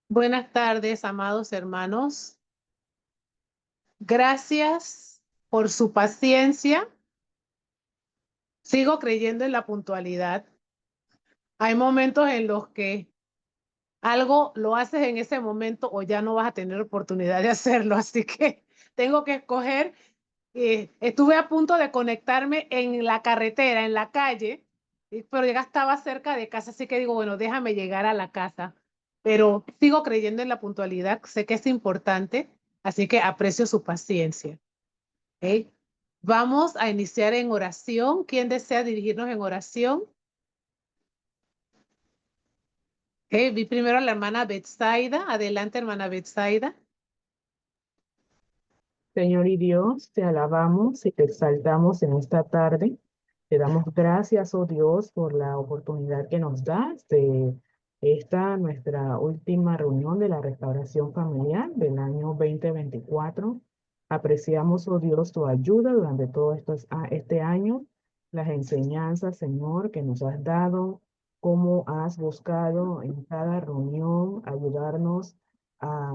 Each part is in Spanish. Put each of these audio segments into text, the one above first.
Buenas tardes, amados hermanos. Gracias por su paciencia. Sigo creyendo en la puntualidad. Hay momentos en los que algo lo haces en ese momento o ya no vas a tener oportunidad de hacerlo, así que tengo que escoger. Estuve a punto de conectarme en la carretera, en la calle, pero ya estaba cerca de casa, así que digo, bueno, déjame llegar a la casa. Pero sigo creyendo en la puntualidad, sé que es importante, así que aprecio su paciencia. ¿Ok? Vamos a iniciar en oración. ¿Quién desea dirigirnos en oración? Vi primero a la hermana Betsaida. Adelante, hermana Betsaida. Señor y Dios, te alabamos y te exaltamos en esta tarde. Te damos gracias, oh Dios, por la oportunidad que nos das de esta nuestra última reunión de la restauración familiar del año 2024. Apreciamos, oh Dios, tu ayuda durante todo este año, las enseñanzas, Señor, que nos has dado, cómo has buscado en cada reunión ayudarnos a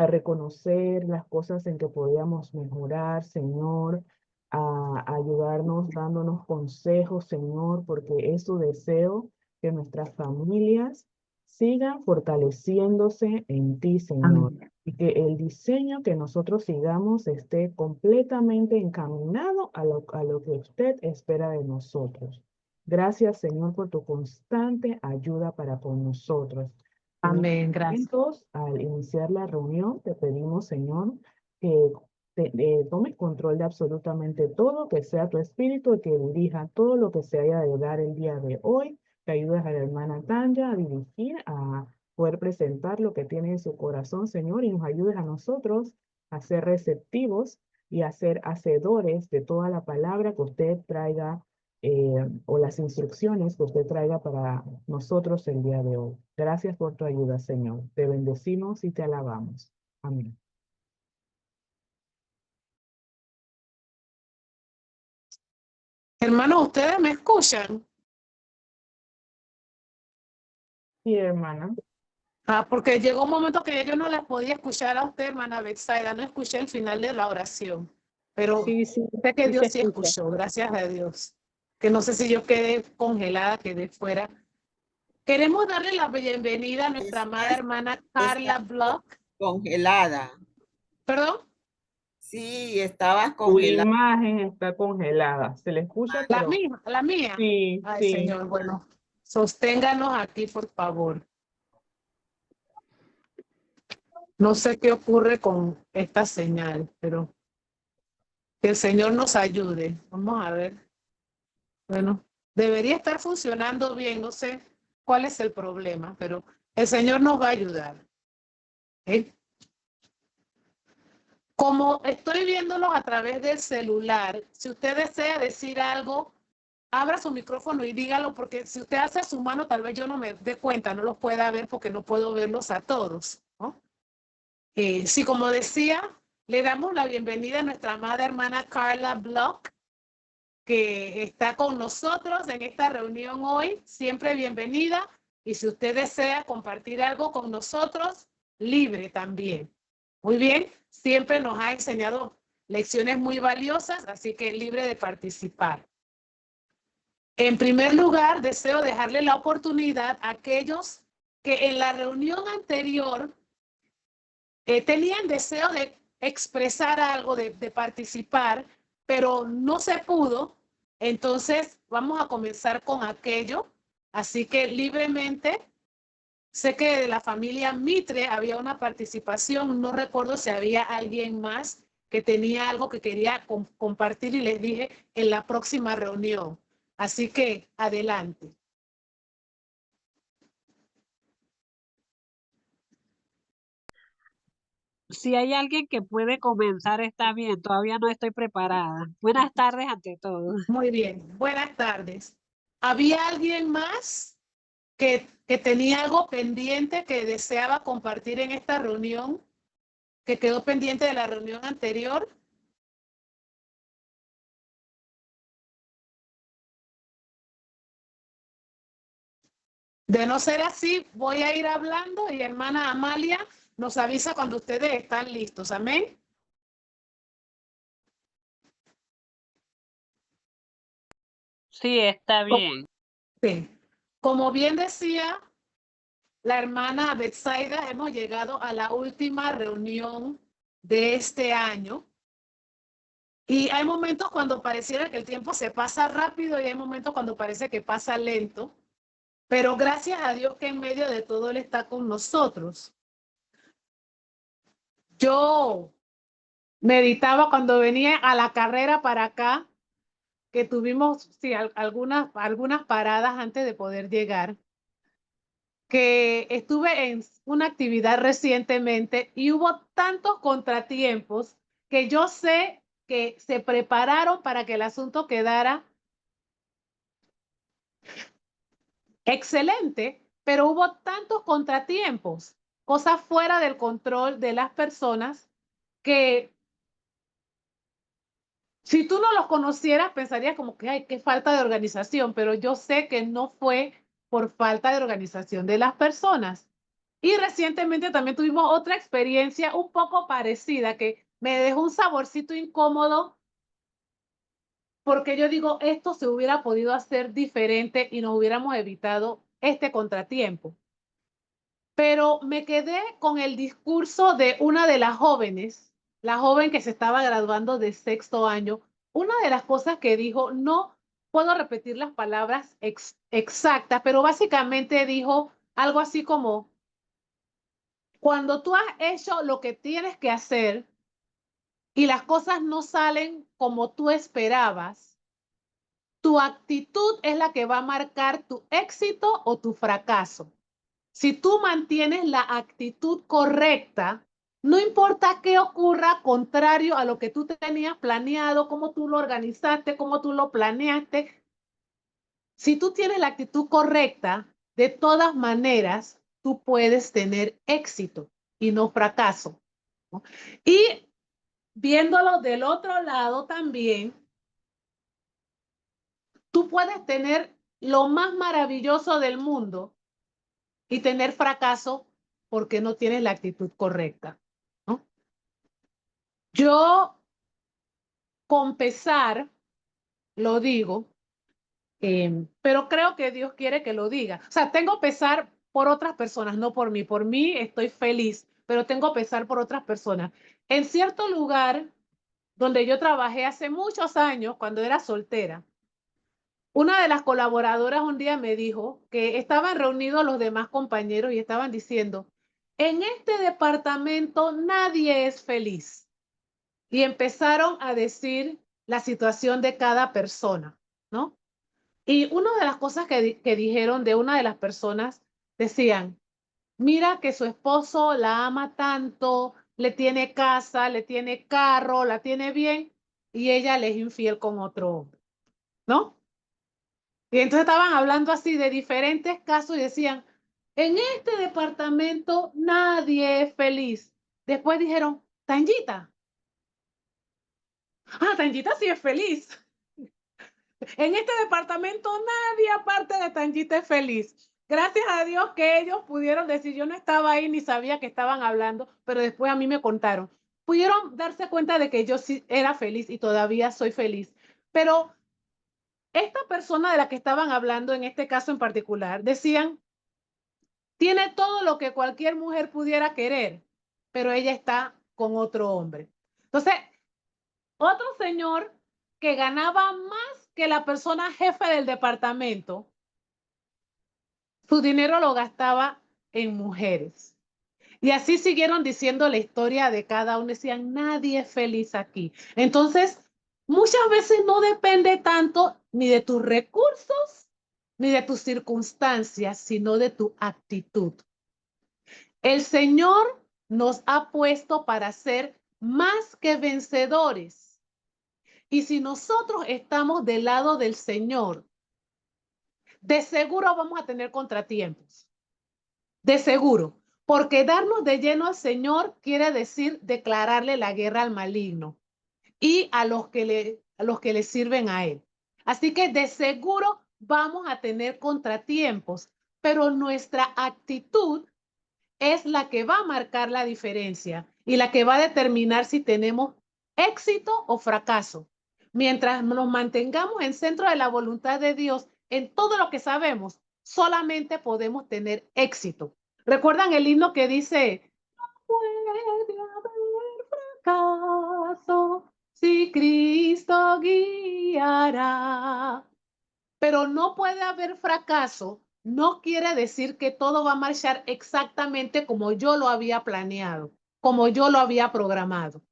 reconocer las cosas en que podíamos mejorar, Señor, a ayudarnos dándonos consejos, Señor, porque es tu deseo que nuestras familias sigan fortaleciéndose en ti, Señor, Amén. y que el diseño que nosotros sigamos esté completamente encaminado a lo que usted espera de nosotros. Gracias, Señor, por tu constante ayuda para con nosotros. En estos Amén. Gracias. momentos, al iniciar la reunión, te pedimos, Señor, que tomes control de absolutamente todo, que sea tu espíritu el que dirija todo lo que se haya de dar el día de hoy, que ayudes a la hermana Tanya a dirigir, a poder presentar lo que tiene en su corazón, Señor, y nos ayudes a nosotros a ser receptivos y a ser hacedores de toda la palabra que usted traiga o las instrucciones que usted traiga para nosotros el día de hoy. Gracias por tu ayuda, Señor. Te bendecimos y te alabamos. Amén. Hermanos, ¿ustedes me escuchan? Sí, hermana. Porque llegó un momento que yo no la podía escuchar a usted, hermana Betsaida. No escuché el final de la oración, pero Sí, sí, sé que sí se Dios sí escucha. escuchó, gracias a Dios. Que no sé si yo quedé congelada, quedé fuera. Queremos darle la bienvenida a nuestra amada Decías hermana que Carla estaba Block. congelada. ¿Perdón? Sí, estabas Tu congelada. imagen está congelada. Se le escucha, La pero misma, la mía. sí, Ay, sí. Señor, bueno, sosténganos aquí, por favor. No sé qué ocurre con esta señal, pero que el Señor nos ayude. Vamos a ver. Bueno, debería estar funcionando bien, no sé cuál es el problema, pero el Señor nos va a ayudar. ¿Eh? Como estoy viéndolo a través del celular, si usted desea decir algo, abra su micrófono y dígalo, porque si usted hace su mano, tal vez yo no me dé cuenta, no los pueda ver porque no puedo verlos a todos, ¿no? Sí, como decía, le damos la bienvenida a nuestra amada hermana Carla Block, que está con nosotros en esta reunión hoy. Siempre bienvenida. Y si usted desea compartir algo con nosotros, libre también. Muy bien, siempre nos ha enseñado lecciones muy valiosas, así que libre de participar. En primer lugar, deseo dejarle la oportunidad a aquellos que en la reunión anterior tenían deseo de expresar algo, de participar, pero no se pudo. Entonces, vamos a comenzar con aquello. Así que libremente, sé que de la familia Mitre había una participación, no recuerdo si había alguien más que tenía algo que quería compartir y les dije en la próxima reunión. Así que adelante. Si hay alguien que puede comenzar, está bien. Todavía no estoy preparada. Buenas tardes ante todo. Muy bien, buenas tardes. ¿Había alguien más que tenía algo pendiente que deseaba compartir en esta reunión, que quedó pendiente de la reunión anterior? De no ser así, voy a ir hablando y hermana Amalia nos avisa cuando ustedes están listos. Amén. Sí, está bien. Sí. Como bien decía la hermana Betsaida, hemos llegado a la última reunión de este año. Y hay momentos cuando pareciera que el tiempo se pasa rápido y hay momentos cuando parece que pasa lento. Pero gracias a Dios que en medio de todo Él está con nosotros. Yo meditaba cuando venía a la carrera para acá, que tuvimos sí, algunas paradas antes de poder llegar, que estuve en una actividad recientemente y hubo tantos contratiempos que yo sé que se prepararon para que el asunto quedara excelente, pero hubo tantos contratiempos, cosas fuera del control de las personas que si tú no los conocieras pensarías como que ay, qué falta de organización, pero yo sé que no fue por falta de organización de las personas. Y recientemente también tuvimos otra experiencia un poco parecida que me dejó un saborcito incómodo porque yo digo, esto se hubiera podido hacer diferente y nos hubiéramos evitado este contratiempo. Pero me quedé con el discurso de una de las jóvenes, la joven que se estaba graduando de 6º año. Una de las cosas que dijo, no puedo repetir las palabras exactas, pero básicamente dijo algo así como, cuando tú has hecho lo que tienes que hacer y las cosas no salen como tú esperabas, tu actitud es la que va a marcar tu éxito o tu fracaso. Si tú mantienes la actitud correcta, no importa qué ocurra contrario a lo que tú tenías planeado, cómo tú lo organizaste, cómo tú lo planeaste, si tú tienes la actitud correcta, de todas maneras, tú puedes tener éxito y no fracaso, ¿no? Y viéndolo del otro lado también, tú puedes tener lo más maravilloso del mundo y tener fracaso porque no tienes la actitud correcta, ¿no? Yo con pesar lo digo, pero creo que Dios quiere que lo diga. O sea, tengo pesar por otras personas, no por mí. Por mí estoy feliz, pero tengo pesar por otras personas. En cierto lugar donde yo trabajé hace muchos años, cuando era soltera, una de las colaboradoras un día me dijo que estaban reunidos los demás compañeros y estaban diciendo, en este departamento nadie es feliz. Y empezaron a decir la situación de cada persona, ¿no? Y una de las cosas que dijeron de una de las personas, decían, mira que su esposo la ama tanto, le tiene casa, le tiene carro, la tiene bien, y ella le es infiel con otro hombre, ¿no? Y entonces estaban hablando así de diferentes casos y decían, en este departamento nadie es feliz. Después dijeron, Tangita. Ah, Tangita sí es feliz. En este departamento nadie aparte de Tangita es feliz. Gracias a Dios que ellos pudieron decir, yo no estaba ahí ni sabía que estaban hablando, pero después a mí me contaron. Pudieron darse cuenta de que yo sí era feliz y todavía soy feliz. Pero esta persona de la que estaban hablando, en este caso en particular, decían, tiene todo lo que cualquier mujer pudiera querer, pero ella está con otro hombre. Entonces, otro señor que ganaba más que la persona jefe del departamento, su dinero lo gastaba en mujeres. Y así siguieron diciendo la historia de cada uno. Decían, nadie es feliz aquí. Entonces, muchas veces no depende tanto ni de tus recursos, ni de tus circunstancias, sino de tu actitud. El Señor nos ha puesto para ser más que vencedores. Y si nosotros estamos del lado del Señor, de seguro vamos a tener contratiempos. De seguro. Porque darnos de lleno al Señor quiere decir declararle la guerra al maligno y a los que le sirven a Él. Así que de seguro vamos a tener contratiempos, pero nuestra actitud es la que va a marcar la diferencia y la que va a determinar si tenemos éxito o fracaso. Mientras nos mantengamos en centro de la voluntad de Dios en todo lo que sabemos, solamente podemos tener éxito. ¿Recuerdan el himno que dice, no puede haber fracaso si Cristo guiará? Pero no puede haber fracaso, no quiere decir que todo va a marchar exactamente como yo lo había planeado, como yo lo había programado.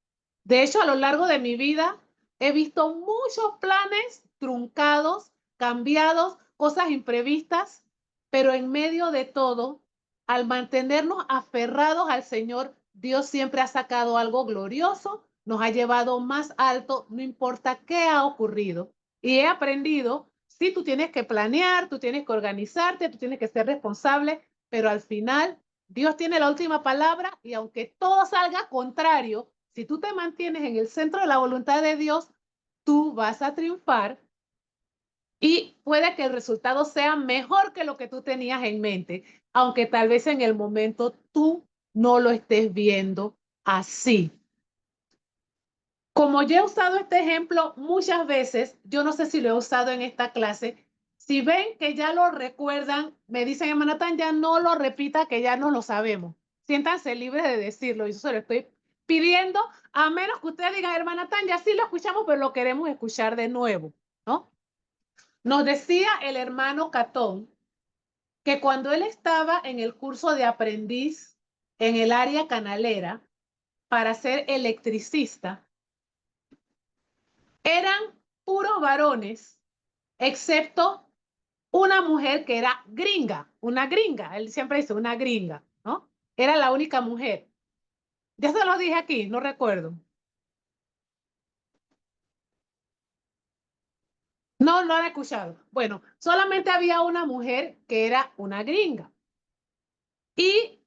De hecho, a lo largo de mi vida he visto muchos planes truncados, cambiados, cosas imprevistas, pero en medio de todo, al mantenernos aferrados al Señor, Dios siempre ha sacado algo glorioso, nos ha llevado más alto, no importa qué ha ocurrido. Y he aprendido, sí, tú tienes que planear, tú tienes que organizarte, tú tienes que ser responsable, pero al final Dios tiene la última palabra y aunque todo salga contrario, si tú te mantienes en el centro de la voluntad de Dios, tú vas a triunfar y puede que el resultado sea mejor que lo que tú tenías en mente, aunque tal vez en el momento tú no lo estés viendo así. Como yo he usado este ejemplo muchas veces, yo no sé si lo he usado en esta clase. Si ven que ya lo recuerdan, me dicen, hermana Tan, ya no lo repita, que ya no lo sabemos. Siéntanse libres de decirlo. Y eso se lo estoy pidiendo, a menos que ustedes digan, hermana Tan, ya sí lo escuchamos, pero lo queremos escuchar de nuevo, ¿no? Nos decía el hermano Catón que cuando él estaba en el curso de aprendiz en el área canalera para ser electricista, eran puros varones, excepto una mujer que era gringa, una gringa, él siempre dice una gringa, ¿no? Era la única mujer. Ya se lo dije aquí, no recuerdo. No, no lo han escuchado. Bueno, solamente había una mujer que era una gringa. Y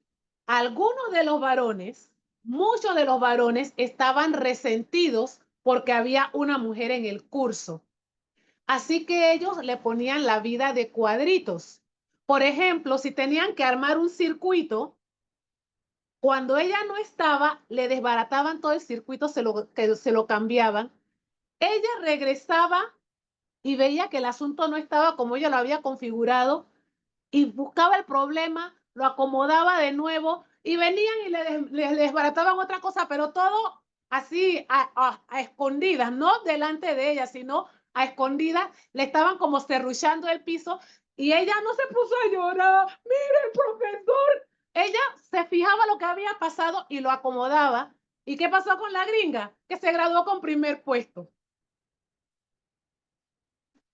algunos de los varones, muchos de los varones estaban resentidos porque había una mujer en el curso. Así que ellos le ponían la vida de cuadritos. Por ejemplo, si tenían que armar un circuito, cuando ella no estaba, le desbarataban todo el circuito, se lo cambiaban. Ella regresaba y veía que el asunto no estaba como ella lo había configurado y buscaba el problema, lo acomodaba de nuevo y venían y le desbarataban otra cosa, pero todo así a escondidas, no delante de ella, sino a escondidas, le estaban como serruchando el piso y ella no se puso a llorar, mira el profesor, ella se fijaba lo que había pasado y lo acomodaba. ¿Y qué pasó con la gringa? Que se graduó con primer puesto.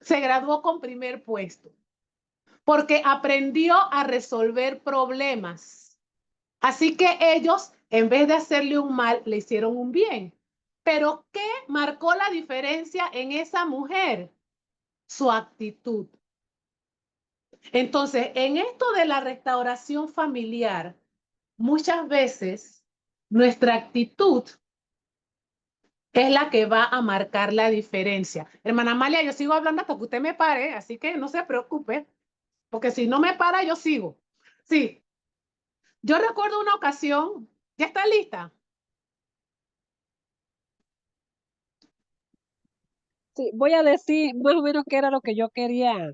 Se graduó con primer puesto porque aprendió a resolver problemas. Así que ellos, en vez de hacerle un mal, le hicieron un bien. Pero ¿qué marcó la diferencia en esa mujer? Su actitud. Entonces, en esto de la restauración familiar, muchas veces nuestra actitud es la que va a marcar la diferencia. Hermana Amalia, yo sigo hablando hasta que usted me pare, así que no se preocupe, porque si no me para, yo sigo. Sí, yo recuerdo una ocasión, ¿ya está lista? Sí, voy a decir más o menos qué era lo que yo quería.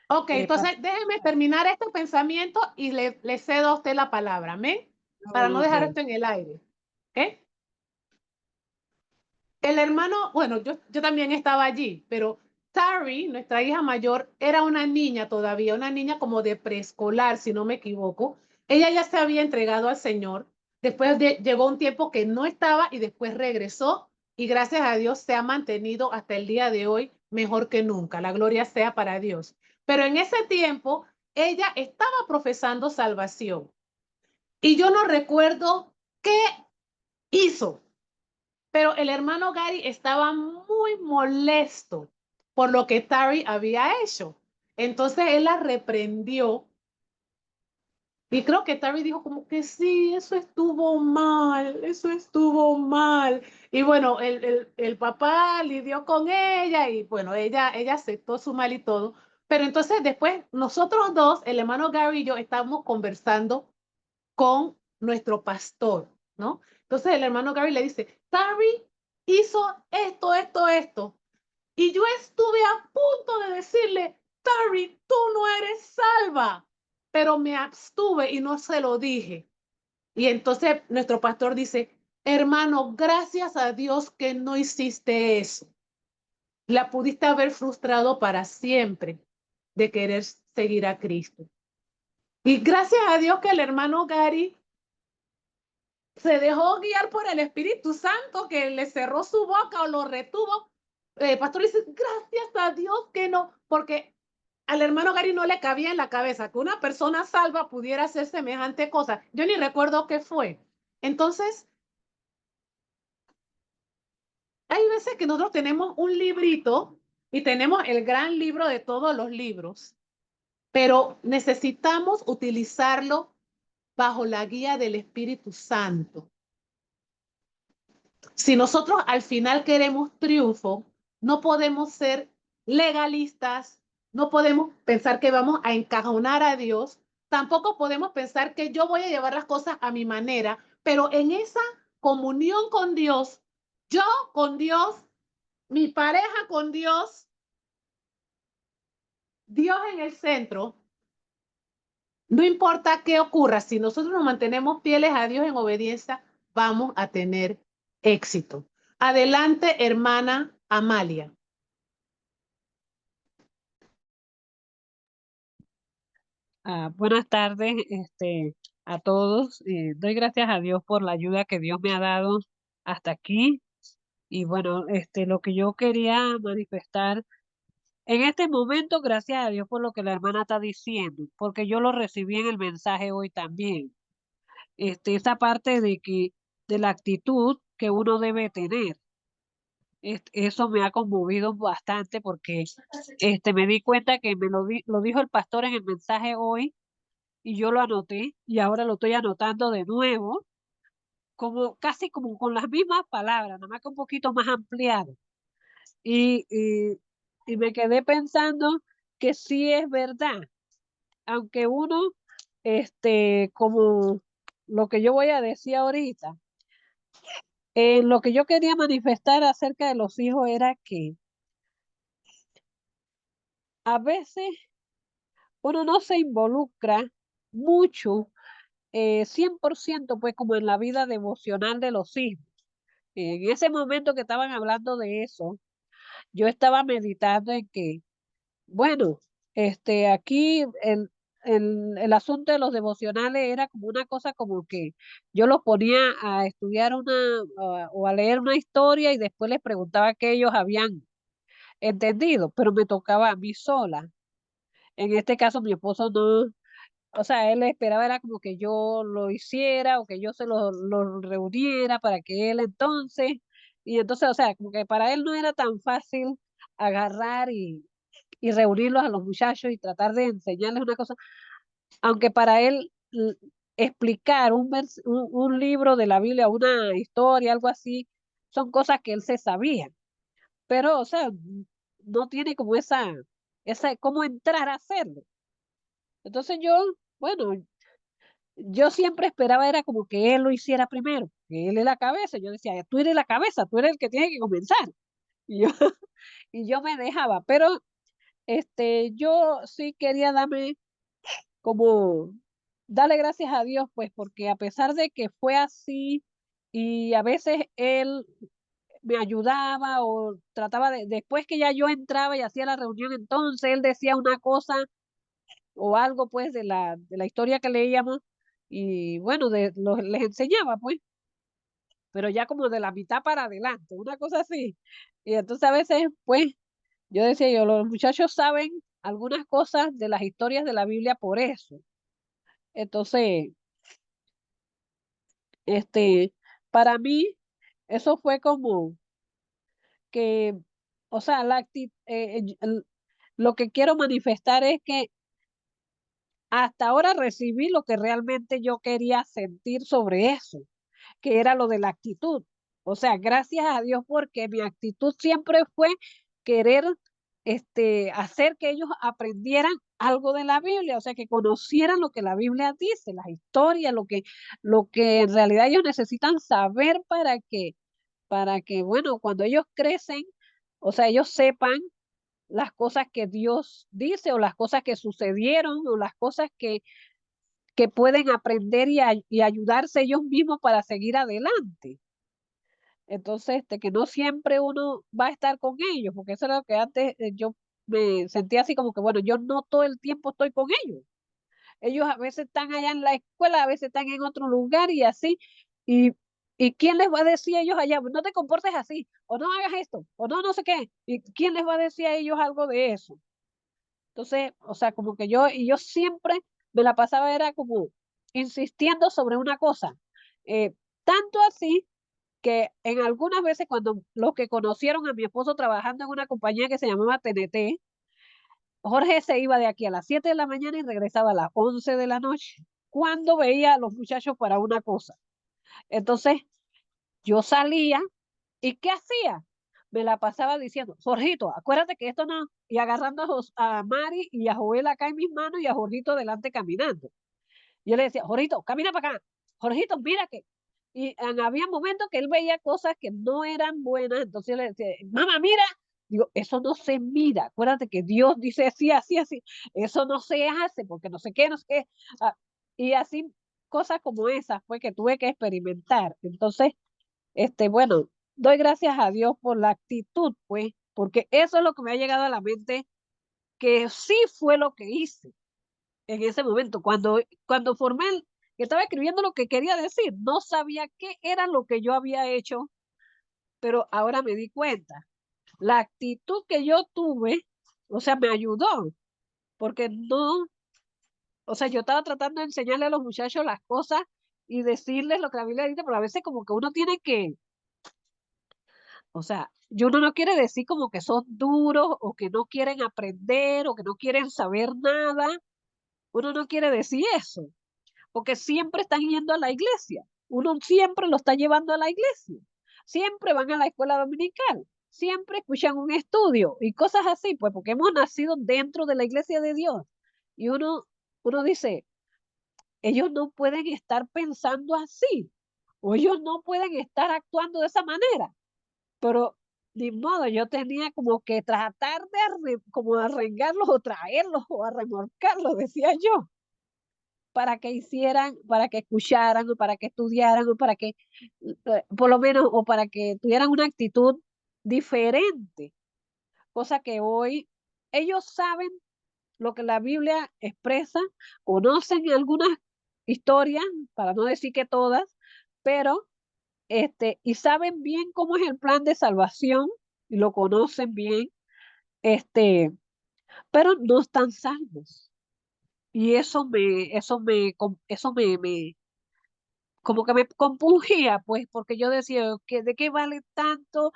Ok, entonces déjeme terminar este pensamiento y le cedo a usted la palabra, ¿me? Para no dejar Ok. esto en el aire. ¿Ok? El hermano, bueno, yo también estaba allí, pero Tari, nuestra hija mayor, era una niña todavía, una niña como de preescolar, si no me equivoco. Ella ya se había entregado al Señor. Llegó un tiempo que no estaba y después regresó y gracias a Dios se ha mantenido hasta el día de hoy mejor que nunca. La gloria sea para Dios. Pero en ese tiempo ella estaba profesando salvación y yo no recuerdo qué hizo. Pero el hermano Gary estaba muy molesto por lo que Tari había hecho. Entonces él la reprendió y creo que Tari dijo como que sí, eso estuvo mal, eso estuvo mal. Y bueno, el papá lidió con ella y bueno, ella aceptó su mal y todo. Pero entonces después nosotros dos, el hermano Gary y yo, estábamos conversando con nuestro pastor, ¿no? Entonces el hermano Gary le dice, Gary hizo esto. Y yo estuve a punto de decirle, Gary, tú no eres salva, pero me abstuve y no se lo dije. Y entonces nuestro pastor dice, hermano, gracias a Dios que no hiciste eso. La pudiste haber frustrado para siempre de querer seguir a Cristo. Y gracias a Dios que el hermano Gary se dejó guiar por el Espíritu Santo, que le cerró su boca o lo retuvo. El pastor le dice, gracias a Dios que no, porque al hermano Gary no le cabía en la cabeza que una persona salva pudiera hacer semejante cosa. Yo ni recuerdo qué fue. Entonces, hay veces que nosotros tenemos un librito y tenemos el gran libro de todos los libros, pero necesitamos utilizarlo bajo la guía del Espíritu Santo. Si nosotros al final queremos triunfo, no podemos ser legalistas, no podemos pensar que vamos a encajonar a Dios, tampoco podemos pensar que yo voy a llevar las cosas a mi manera, pero en esa comunión con Dios, yo con Dios, mi pareja con Dios, Dios en el centro, no importa qué ocurra, si nosotros nos mantenemos fieles a Dios en obediencia, vamos a tener éxito. Adelante, hermana Amalia. Buenas tardes, a todos. Doy gracias a Dios por la ayuda que Dios me ha dado hasta aquí. Y bueno, lo que yo quería manifestar en este momento, gracias a Dios por lo que la hermana está diciendo, porque yo lo recibí en el mensaje hoy también. Esa parte de la actitud que uno debe tener. Eso me ha conmovido bastante porque me di cuenta que lo dijo el pastor en el mensaje hoy y yo lo anoté y ahora lo estoy anotando de nuevo, como casi como con las mismas palabras, nada más que un poquito más ampliado. Y, y, y me quedé pensando que sí es verdad, aunque uno, como lo que yo voy a decir ahorita, lo que yo quería manifestar acerca de los hijos era que a veces uno no se involucra mucho, 100% pues como en la vida devocional de los hijos. En ese momento que estaban hablando de eso, yo estaba meditando en que, bueno, aquí el asunto de los devocionales era como una cosa como que yo los ponía a estudiar o a leer una historia y después les preguntaba qué ellos habían entendido, pero me tocaba a mí sola. En este caso, mi esposo no, o sea, él esperaba era como que yo lo hiciera o que yo lo reuniera para que él y entonces, o sea, como que para él no era tan fácil agarrar y reunirlos a los muchachos y tratar de enseñarles una cosa, aunque para él explicar un libro de la Biblia, una historia, algo así, son cosas que él se sabía, pero, o sea, no tiene como cómo entrar a hacerlo. Entonces bueno, yo siempre esperaba era como que él lo hiciera primero, que él es la cabeza. Yo decía, tú eres la cabeza, tú eres el que tiene que comenzar. Y yo, y yo me dejaba, pero yo sí quería como, darle gracias a Dios, pues, porque a pesar de que fue así y a veces él me ayudaba o trataba después que ya yo entraba y hacía la reunión, entonces él decía una cosa o algo pues de la historia que leíamos y bueno, les enseñaba pues, pero ya como de la mitad para adelante, una cosa así. Y entonces a veces pues yo decía yo, los muchachos saben algunas cosas de las historias de la Biblia por eso. Entonces, para mí eso fue como que, o sea, lo que quiero manifestar es que hasta ahora recibí lo que realmente yo quería sentir sobre eso, que era lo de la actitud. O sea, gracias a Dios porque mi actitud siempre fue querer hacer que ellos aprendieran algo de la Biblia, o sea, que conocieran lo que la Biblia dice, las historias, lo que en realidad ellos necesitan saber para que, bueno, cuando ellos crecen, o sea, ellos sepan las cosas que Dios dice o las cosas que sucedieron o las cosas que pueden aprender y ayudarse ellos mismos para seguir adelante. Entonces, que no siempre uno va a estar con ellos, porque eso era lo que antes yo me sentía así como que, bueno, yo no todo el tiempo estoy con ellos. Ellos a veces están allá en la escuela, a veces están en otro lugar y así. Y, ¿y quién les va a decir a ellos allá? No te comportes así, o no hagas esto, o no, no sé qué. ¿Y quién les va a decir a ellos algo de eso? Entonces, o sea, como que yo siempre me la pasaba, era como insistiendo sobre una cosa. Tanto así que en algunas veces cuando los que conocieron a mi esposo trabajando en una compañía que se llamaba TNT, Jorge se iba de aquí a las 7 de la mañana y regresaba a las 11 de la noche, cuando veía a los muchachos para una cosa. Entonces, yo salía y ¿qué hacía? Me la pasaba diciendo, Jorgito, acuérdate que esto no, y agarrando a Mari y a Joel acá en mis manos y a Jorgito delante caminando. Yo le decía, Jorgito, camina para acá. Jorgito, mira que. Y había momentos que él veía cosas que no eran buenas, entonces yo le decía, mamá, mira. Digo, eso no se mira. Acuérdate que Dios dice así, así, así. Eso no se hace porque no sé qué, no sé qué. Ah, y así, cosas como esas fue que tuve que experimentar. Entonces, bueno, doy gracias a Dios por la actitud, pues, porque eso es lo que me ha llegado a la mente, que sí fue lo que hice en ese momento, cuando formé, que estaba escribiendo lo que quería decir, no sabía qué era lo que yo había hecho, pero ahora me di cuenta. La actitud que yo tuve, o sea, me ayudó, porque no, o sea, yo estaba tratando de enseñarle a los muchachos las cosas y decirles lo que la Biblia dice, pero a veces como que uno tiene que, o sea, yo uno no quiere decir como que son duros o que no quieren aprender o que no quieren saber nada. Uno no quiere decir eso, porque siempre están yendo a la iglesia. Uno siempre lo está llevando a la iglesia. Siempre van a la escuela dominical. Siempre escuchan un estudio y cosas así, pues porque hemos nacido dentro de la iglesia de Dios. Y uno dice, ellos no pueden estar pensando así, o ellos no pueden estar actuando de esa manera. Pero de modo, yo tenía como que tratar de como arrengarlos o traerlos o arremolcarlos, decía yo, para que hicieran, para que escucharan, o para que estudiaran, o para que, por lo menos, o para que tuvieran una actitud diferente. Cosa que hoy ellos saben lo que la Biblia expresa, conocen algunas historias, para no decir que todas, pero, y saben bien cómo es el plan de salvación, y lo conocen bien, pero no están salvos. Y eso me como que me compungía, pues, porque yo decía, que ¿de qué vale tanto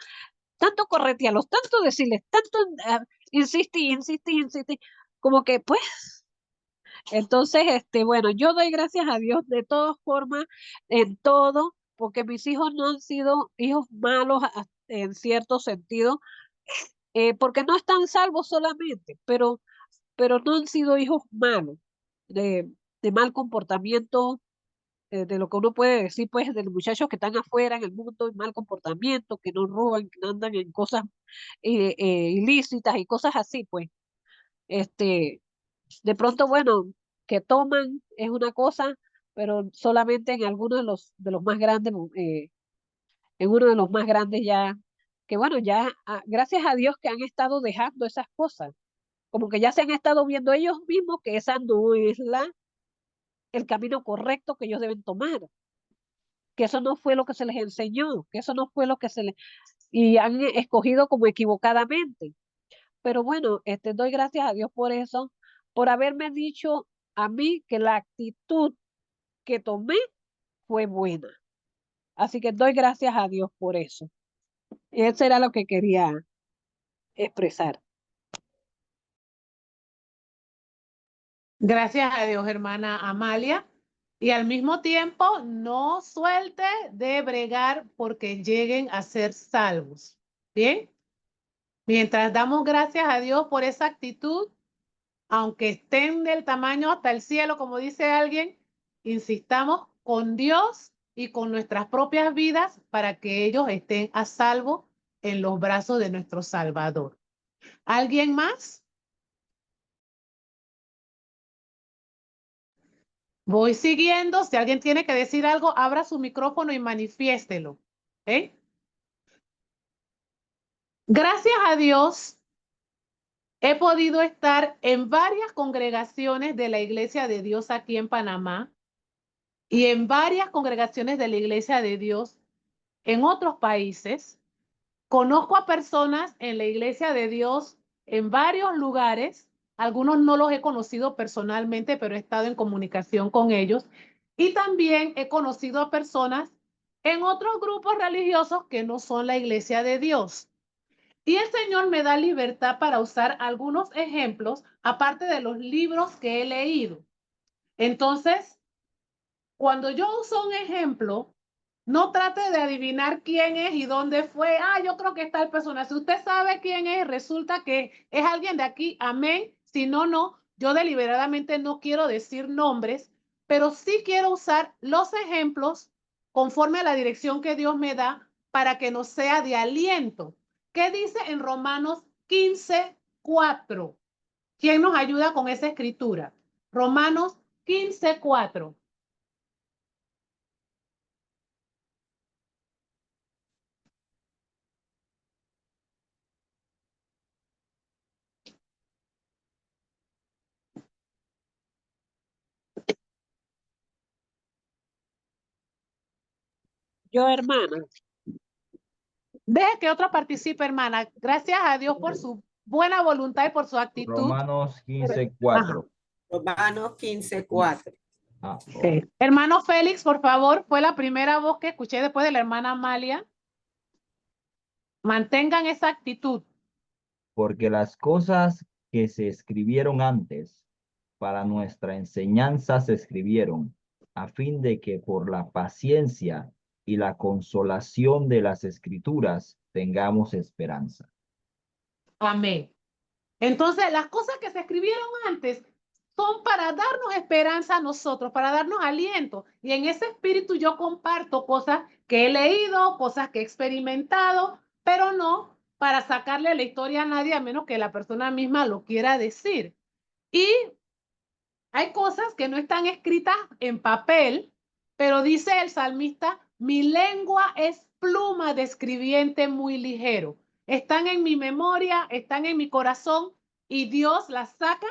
corretearlos, tanto decirles, tanto insistir, insistir, insistir? Como que, pues, entonces, bueno, yo doy gracias a Dios de todas formas, en todo, porque mis hijos no han sido hijos malos en cierto sentido, porque no están salvos solamente, pero no han sido hijos malos, de, de mal comportamiento, de lo que uno puede decir, pues, de los muchachos que están afuera en el mundo, en mal comportamiento, que no roban, que no andan en cosas ilícitas y cosas así, pues. Este, de pronto, bueno, que toman es una cosa, pero solamente en algunos de los más grandes, en uno de los más grandes ya, que bueno, ya, gracias a Dios que han estado dejando esas cosas, como que ya se han estado viendo ellos mismos que esa no es el camino correcto que ellos deben tomar, que eso no fue lo que se les enseñó, que eso no fue lo que y han escogido como equivocadamente. Pero bueno, doy gracias a Dios por eso, por haberme dicho a mí que la actitud que tomé fue buena. Así que doy gracias a Dios por eso. Eso era lo que quería expresar. Gracias a Dios, hermana Amalia. Y al mismo tiempo, no suelte de bregar porque lleguen a ser salvos. ¿Bien? Mientras damos gracias a Dios por esa actitud, aunque estén del tamaño hasta el cielo, como dice alguien, insistamos con Dios y con nuestras propias vidas para que ellos estén a salvo en los brazos de nuestro Salvador. ¿Alguien más? Voy siguiendo. Si alguien tiene que decir algo, abra su micrófono y manifiéstelo. ¿Eh? Gracias a Dios, he podido estar en varias congregaciones de la Iglesia de Dios aquí en Panamá y en varias congregaciones de la Iglesia de Dios en otros países. Conozco a personas en la Iglesia de Dios en varios lugares. Algunos no los he conocido personalmente, pero he estado en comunicación con ellos. Y también he conocido a personas en otros grupos religiosos que no son la Iglesia de Dios. Y el Señor me da libertad para usar algunos ejemplos, aparte de los libros que he leído. Entonces, cuando yo uso un ejemplo, no trate de adivinar quién es y dónde fue. Ah, yo creo que es tal persona. Si usted sabe quién es, resulta que es alguien de aquí. Amén. Si no, no. Yo deliberadamente no quiero decir nombres, pero sí quiero usar los ejemplos conforme a la dirección que Dios me da para que nos sea de aliento. ¿Qué dice en Romanos 15:4? ¿Quién nos ayuda con esa escritura? Romanos 15:4. Yo, hermana, Deje que otro participe, hermana. Gracias a Dios por su buena voluntad y por su actitud. Romanos Ajá. 15:4. Romanos 15:4. Ah, Sí. Hermano Félix, por favor, fue la primera voz que escuché después de la hermana Amalia. Mantengan esa actitud. porque las cosas que se escribieron antes para nuestra enseñanza se escribieron, a fin de que por la paciencia y la consolación de las escrituras tengamos esperanza. Amén. Entonces, las cosas que se escribieron antes son para darnos esperanza a nosotros, para darnos aliento. Y en ese espíritu yo comparto cosas que he leído, cosas que he experimentado, pero no para sacarle la historia a nadie a menos que la persona misma lo quiera decir. Y hay cosas que no están escritas en papel, pero dice el salmista, mi lengua es pluma de escribiente muy ligero. Están en mi memoria, están en mi corazón y Dios las saca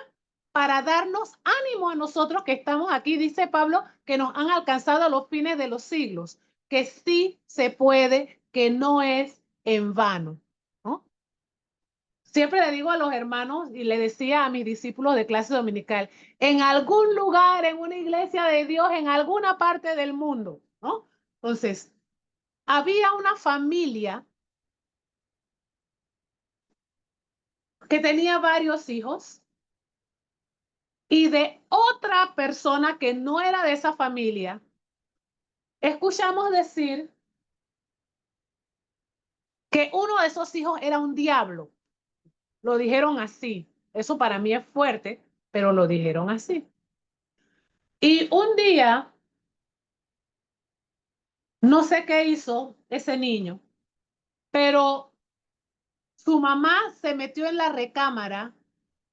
para darnos ánimo a nosotros que estamos aquí. Dice Pablo que nos han alcanzado los fines de los siglos, que sí se puede, que no es en vano, ¿no? Siempre le digo a los hermanos y le decía a mis discípulos de clase dominical, en algún lugar, en una iglesia de Dios, en alguna parte del mundo, ¿no? Entonces, había una familia que tenía varios hijos y de otra persona que no era de esa familia, escuchamos decir que uno de esos hijos era un diablo. Lo dijeron así. Eso para mí es fuerte, pero lo dijeron así. Y un día, no sé qué hizo ese niño, pero su mamá se metió en la recámara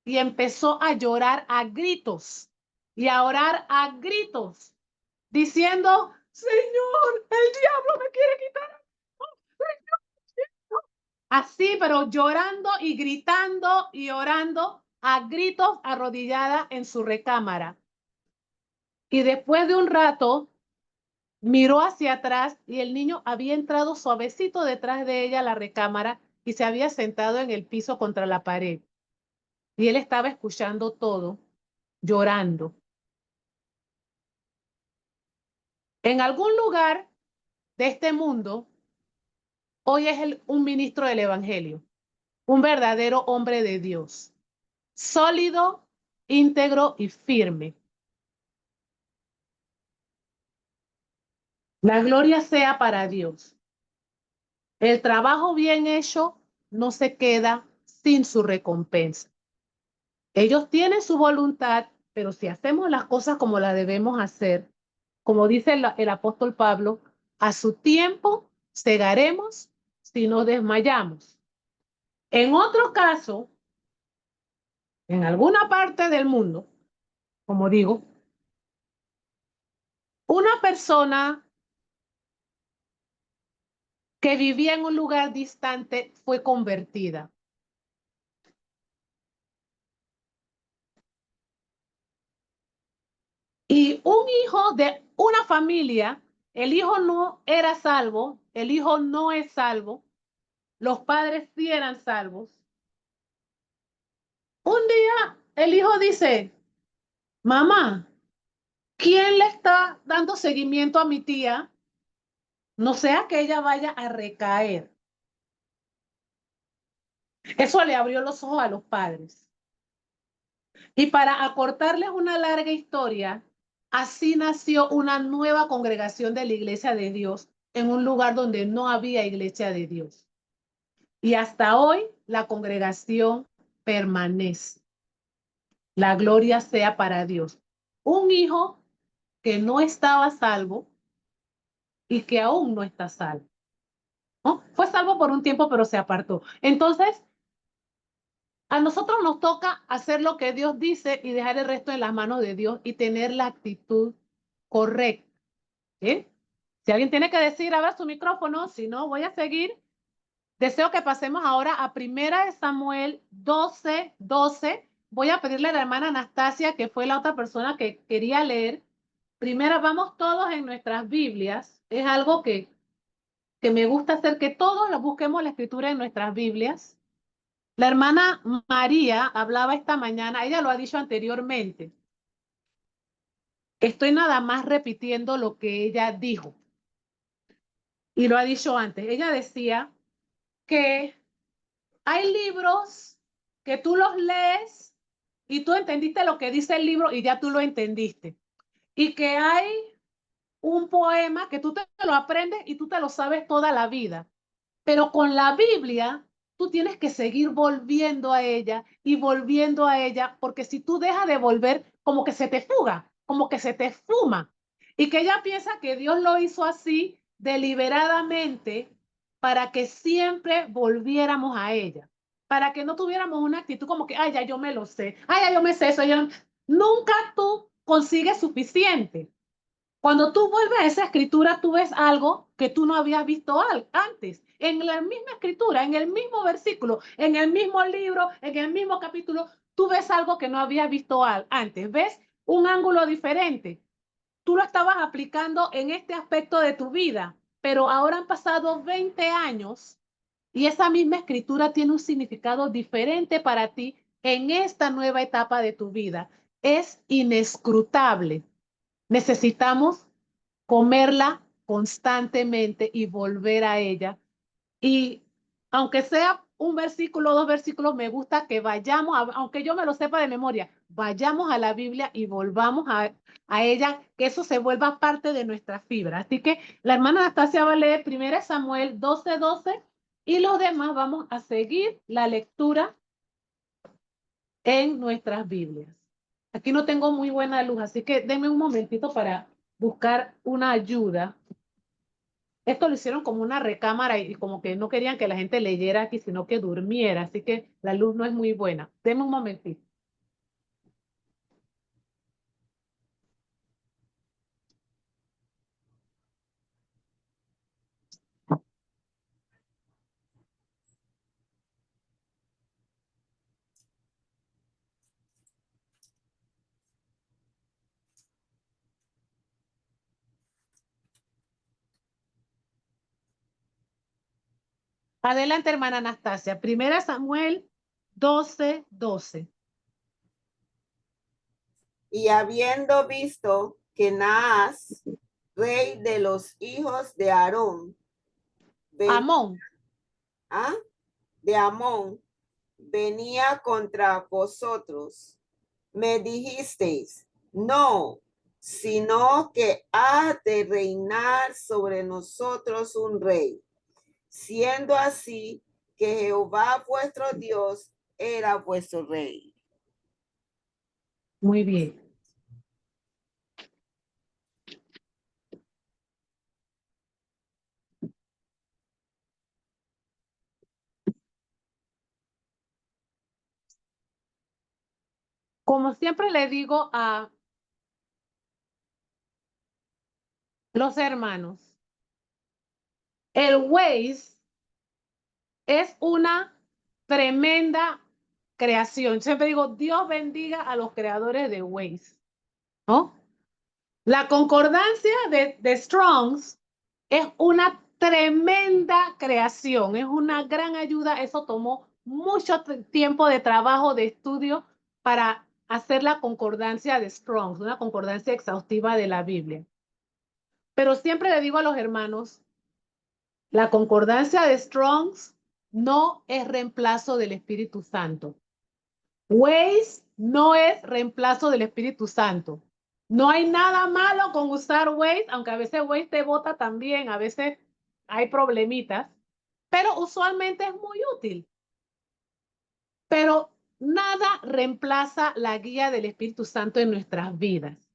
y empezó a llorar a gritos y a orar a gritos, diciendo, Señor, el diablo me quiere quitar. Así, pero llorando y gritando y orando a gritos arrodillada en su recámara. Y después de un rato, miró hacia atrás y el niño había entrado suavecito detrás de ella a la recámara y se había sentado en el piso contra la pared. Y él estaba escuchando todo, llorando. En algún lugar de este mundo, hoy es un ministro del Evangelio, un verdadero hombre de Dios, sólido, íntegro y firme. La gloria sea para Dios. El trabajo bien hecho no se queda sin su recompensa. Ellos tienen su voluntad, pero si hacemos las cosas como las debemos hacer, como dice el apóstol Pablo, a su tiempo segaremos si no desmayamos. En otro caso, en alguna parte del mundo, como digo, una persona que vivía en un lugar distante fue convertida. Y un hijo de una familia, el hijo no era salvo, el hijo no es salvo, los padres sí eran salvos. Un día el hijo dice, mamá, ¿quién le está dando seguimiento a mi tía? No sea que ella vaya a recaer. Eso le abrió los ojos a los padres. Y para acortarles una larga historia, así nació una nueva congregación de la Iglesia de Dios en un lugar donde no había Iglesia de Dios. Y hasta hoy la congregación permanece. La gloria sea para Dios. Un hijo que no estaba salvo y que aún no está salvo, ¿no? Fue salvo por un tiempo, pero se apartó. Entonces, a nosotros nos toca hacer lo que Dios dice y dejar el resto en las manos de Dios y tener la actitud correcta. ¿Sí? Si alguien tiene que decir, abra su micrófono, si no, voy a seguir. Deseo que pasemos ahora a 1 Samuel 12:12. Voy a pedirle a la hermana Anastasia, que fue la otra persona que quería leer. Primero vamos todos en nuestras Biblias. Es algo que me gusta hacer, que todos lo busquemos la escritura en nuestras Biblias. La hermana María hablaba esta mañana, ella lo ha dicho anteriormente. Estoy nada más repitiendo lo que ella dijo. Y lo ha dicho antes. Ella decía que hay libros que tú los lees y tú entendiste lo que dice el libro y ya tú lo entendiste. Y que hay un poema que tú te lo aprendes y tú te lo sabes toda la vida. Pero con la Biblia, tú tienes que seguir volviendo a ella y volviendo a ella, porque si tú dejas de volver, como que se te fuga, como que se te fuma. Y que ella piensa que Dios lo hizo así deliberadamente para que siempre volviéramos a ella, para que no tuviéramos una actitud como que, ay, ya yo me lo sé, ay, ya yo me sé eso. Nunca tú consigues suficiente. Cuando tú vuelves a esa escritura, tú ves algo que tú no habías visto antes. En la misma escritura, en el mismo versículo, en el mismo libro, en el mismo capítulo, tú ves algo que no habías visto antes. ¿Ves? Un ángulo diferente. Tú lo estabas aplicando en este aspecto de tu vida, pero ahora han pasado 20 años y esa misma escritura tiene un significado diferente para ti en esta nueva etapa de tu vida. Es inescrutable. Necesitamos comerla constantemente y volver a ella. Y aunque sea un versículo, dos versículos, me gusta que vayamos, aunque yo me lo sepa de memoria, vayamos a la Biblia y volvamos a ella, que eso se vuelva parte de nuestra fibra. Así que la hermana Anastasia va a leer 1 Samuel 12:12 y los demás vamos a seguir la lectura en nuestras Biblias. Aquí no tengo muy buena luz, así que denme un momentito para buscar una ayuda. Esto lo hicieron como una recámara y como que no querían que la gente leyera aquí, sino que durmiera, así que la luz no es muy buena. Denme un momentito. Adelante, hermana Anastasia. 1 Samuel 12:12. Y habiendo visto que Naas, rey de los hijos de Aarón, Amón. De Amón, venía contra vosotros, me dijisteis, no, sino que ha de reinar sobre nosotros un rey. Siendo así que Jehová vuestro Dios era vuestro rey. Muy bien. Como siempre le digo a los hermanos, el Waze es una tremenda creación. Siempre digo, Dios bendiga a los creadores de Waze, ¿no? La concordancia de Strong's es una tremenda creación, es una gran ayuda. Eso tomó mucho tiempo de trabajo, de estudio para hacer la concordancia de Strong's, una concordancia exhaustiva de la Biblia. Pero siempre le digo a los hermanos, la concordancia de Strong's no es reemplazo del Espíritu Santo. Waze no es reemplazo del Espíritu Santo. No hay nada malo con usar Waze, aunque a veces Waze te bota también, a veces hay problemitas, pero usualmente es muy útil. Pero nada reemplaza la guía del Espíritu Santo en nuestras vidas,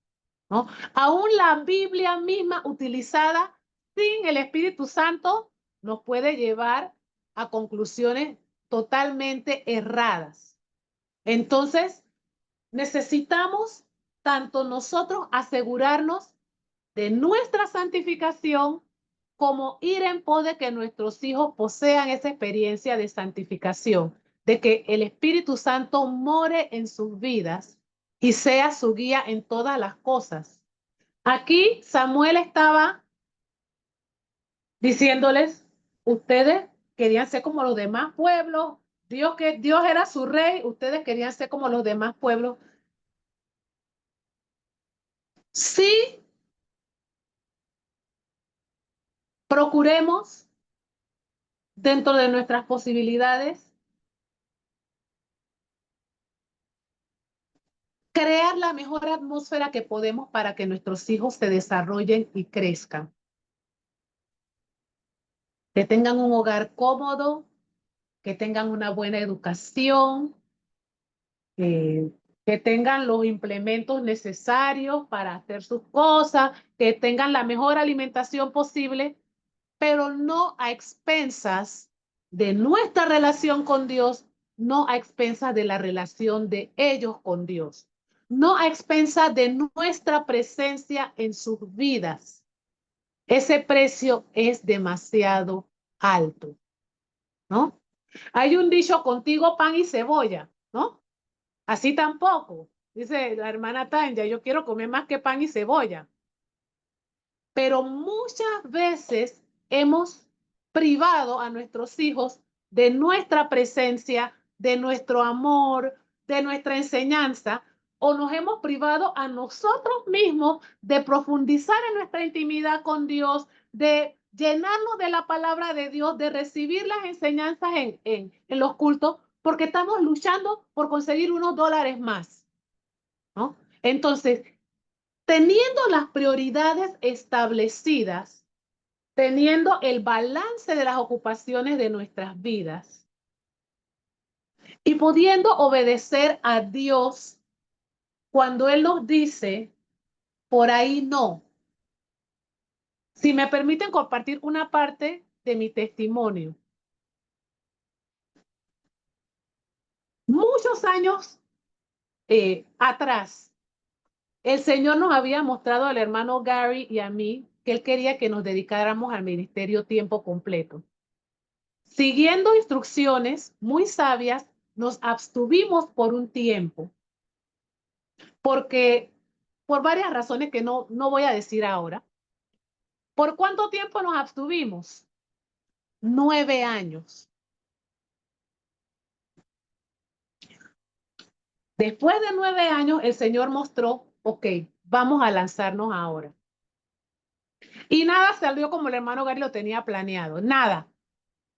¿no? Aún la Biblia misma utilizada sin el Espíritu Santo nos puede llevar a conclusiones totalmente erradas. Entonces, necesitamos tanto nosotros asegurarnos de nuestra santificación como ir en pos de que nuestros hijos posean esa experiencia de santificación, de que el Espíritu Santo more en sus vidas y sea su guía en todas las cosas. Aquí Samuel estaba diciéndoles, ustedes querían ser como los demás pueblos, Dios era su rey, ustedes querían ser como los demás pueblos. Sí, procuremos dentro de nuestras posibilidades crear la mejor atmósfera que podemos para que nuestros hijos se desarrollen y crezcan. Que tengan un hogar cómodo, que tengan una buena educación, que tengan los implementos necesarios para hacer sus cosas, que tengan la mejor alimentación posible, pero no a expensas de nuestra relación con Dios, no a expensas de la relación de ellos con Dios, no a expensas de nuestra presencia en sus vidas. Ese precio es demasiado alto, ¿no? Hay un dicho, contigo pan y cebolla, ¿no? Así tampoco, dice la hermana Tanya, yo quiero comer más que pan y cebolla. Pero muchas veces hemos privado a nuestros hijos de nuestra presencia, de nuestro amor, de nuestra enseñanza, o nos hemos privado a nosotros mismos de profundizar en nuestra intimidad con Dios, de llenarnos de la palabra de Dios, de recibir las enseñanzas en los cultos, porque estamos luchando por conseguir unos dólares más, ¿no? Entonces, teniendo las prioridades establecidas, teniendo el balance de las ocupaciones de nuestras vidas y pudiendo obedecer a Dios cuando Él nos dice, por ahí no. Si me permiten compartir una parte de mi testimonio. Muchos años atrás, el Señor nos había mostrado al hermano Gary y a mí que Él quería que nos dedicáramos al ministerio tiempo completo. Siguiendo instrucciones muy sabias, nos abstuvimos por un tiempo, porque por varias razones que no voy a decir ahora. ¿Por cuánto tiempo nos abstuvimos? 9 años. Después de 9 años, el Señor mostró, ok, vamos a lanzarnos ahora. Y nada salió como el hermano Gary lo tenía planeado, nada.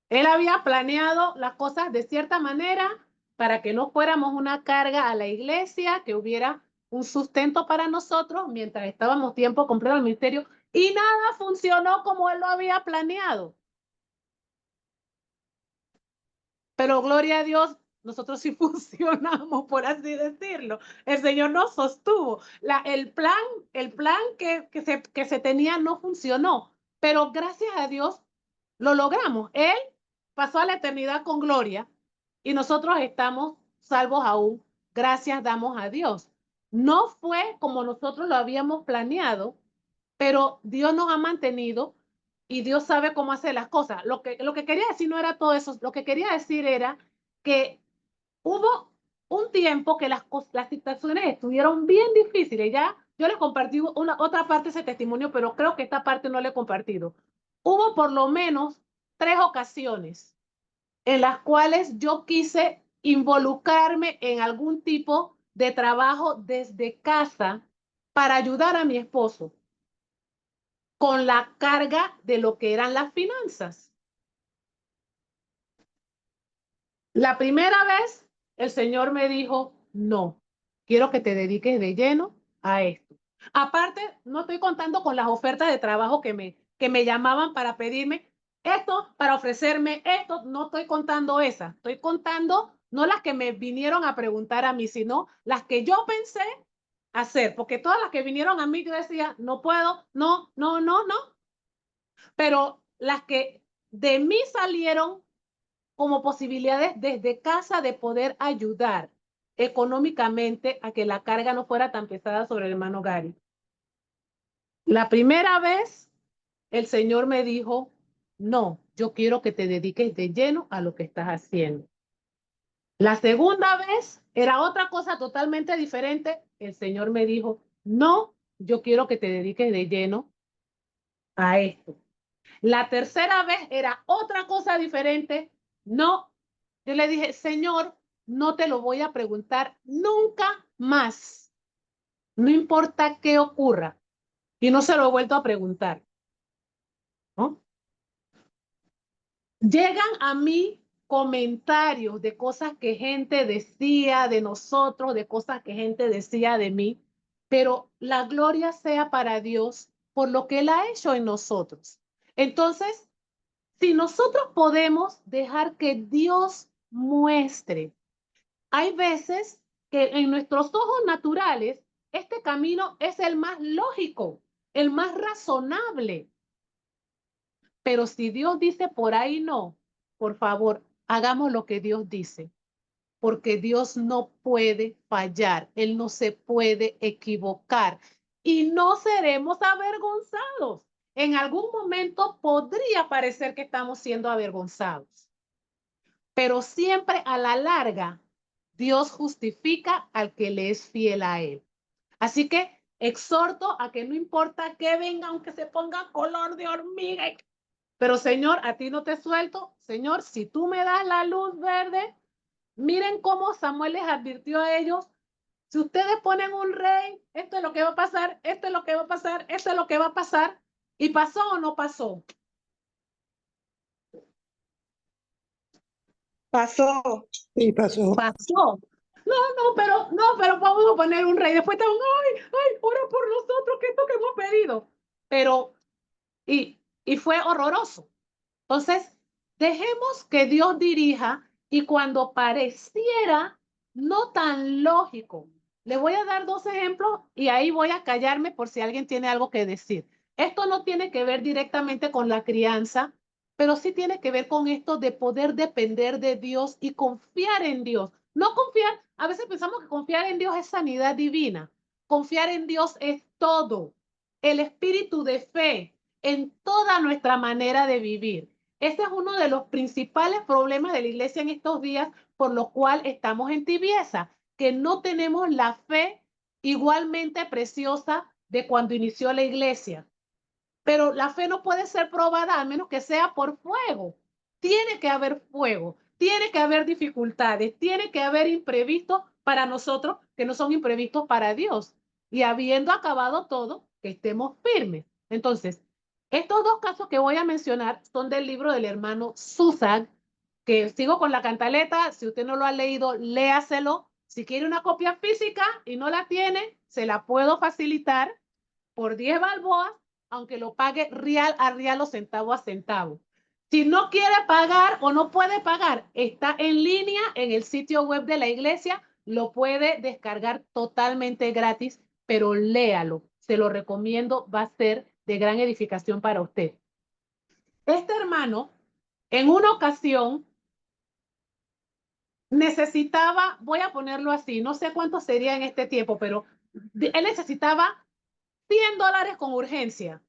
Él había planeado las cosas de cierta manera para que no fuéramos una carga a la iglesia, que hubiera un sustento para nosotros mientras estábamos tiempo completo en el ministerio, y nada funcionó como él lo había planeado. Pero gloria a Dios, nosotros sí funcionamos, por así decirlo. El Señor nos sostuvo. El plan que se tenía no funcionó, pero gracias a Dios lo logramos. Él pasó a la eternidad con gloria y nosotros estamos salvos aún. Gracias damos a Dios. No fue como nosotros lo habíamos planeado, pero Dios nos ha mantenido y Dios sabe cómo hacer las cosas. Lo que quería decir no era todo eso, lo que quería decir era que hubo un tiempo que las situaciones estuvieron bien difíciles. Ya yo les compartí otra parte de ese testimonio, pero creo que esta parte no le he compartido. Hubo por lo menos 3 ocasiones en las cuales yo quise involucrarme en algún tipo de trabajo desde casa para ayudar a mi esposo con la carga de lo que eran las finanzas. La primera vez, el Señor me dijo, no, quiero que te dediques de lleno a esto. Aparte, no estoy contando con las ofertas de trabajo que me llamaban para pedirme esto, para ofrecerme esto, no estoy contando esas. Estoy contando no las que me vinieron a preguntar a mí, sino las que yo pensé hacer, porque todas las que vinieron a mí yo decía, no puedo, no, no, no, no. Pero las que de mí salieron como posibilidades desde casa de poder ayudar económicamente a que la carga no fuera tan pesada sobre el hermano Gary. La primera vez, el Señor me dijo, no, yo quiero que te dediques de lleno a lo que estás haciendo. La segunda vez era otra cosa totalmente diferente. El Señor me dijo, no, yo quiero que te dediques de lleno a esto. La tercera vez era otra cosa diferente. No, yo le dije, Señor, no te lo voy a preguntar nunca más. No importa qué ocurra. Y no se lo he vuelto a preguntar, ¿no? Llegan a mí comentarios de cosas que gente decía de nosotros, de cosas que gente decía de mí, pero la gloria sea para Dios por lo que Él ha hecho en nosotros. Entonces, si nosotros podemos dejar que Dios muestre, hay veces que en nuestros ojos naturales, este camino es el más lógico, el más razonable. Pero si Dios dice por ahí no, por favor, hagamos lo que Dios dice, porque Dios no puede fallar, Él no se puede equivocar y no seremos avergonzados. En algún momento podría parecer que estamos siendo avergonzados, pero siempre a la larga Dios justifica al que le es fiel a Él. Así que exhorto a que no importa que venga, aunque se ponga color de hormiga, pero Señor, a ti no te suelto. Señor, si tú me das la luz verde, miren cómo Samuel les advirtió a ellos, si ustedes ponen un rey, esto es lo que va a pasar, esto es lo que va a pasar, esto es lo que va a pasar. ¿Y pasó o no pasó? Pasó. Sí, pasó. Pasó. No, pero vamos a poner un rey. Después estamos, ay, ora por nosotros, que esto que hemos pedido. Pero, y fue horroroso. Entonces, dejemos que Dios dirija y cuando pareciera no tan lógico, le voy a dar 2 ejemplos y ahí voy a callarme por si alguien tiene algo que decir. Esto no tiene que ver directamente con la crianza, pero sí tiene que ver con esto de poder depender de Dios y confiar en Dios. No confiar, a veces pensamos que confiar en Dios es sanidad divina. Confiar en Dios es todo, el espíritu de fe en toda nuestra manera de vivir. Este es uno de los principales problemas de la iglesia en estos días, por lo cual estamos en tibieza, que no tenemos la fe igualmente preciosa de cuando inició la iglesia. Pero la fe no puede ser probada a menos que sea por fuego. Tiene que haber fuego, tiene que haber dificultades, tiene que haber imprevistos para nosotros que no son imprevistos para Dios. Y habiendo acabado todo, que estemos firmes. Entonces, estos 2 casos que voy a mencionar son del libro del hermano Susag, que sigo con la cantaleta. Si usted no lo ha leído, léaselo. Si quiere una copia física y no la tiene, se la puedo facilitar por 10 balboas, aunque lo pague real a real o centavo a centavo. Si no quiere pagar o no puede pagar, está en línea en el sitio web de la iglesia, lo puede descargar totalmente gratis, pero léalo. Se lo recomiendo, va a ser de gran edificación para usted. Este hermano, en una ocasión, necesitaba, voy a ponerlo así, no sé cuánto sería en este tiempo, pero él necesitaba $100 con urgencia,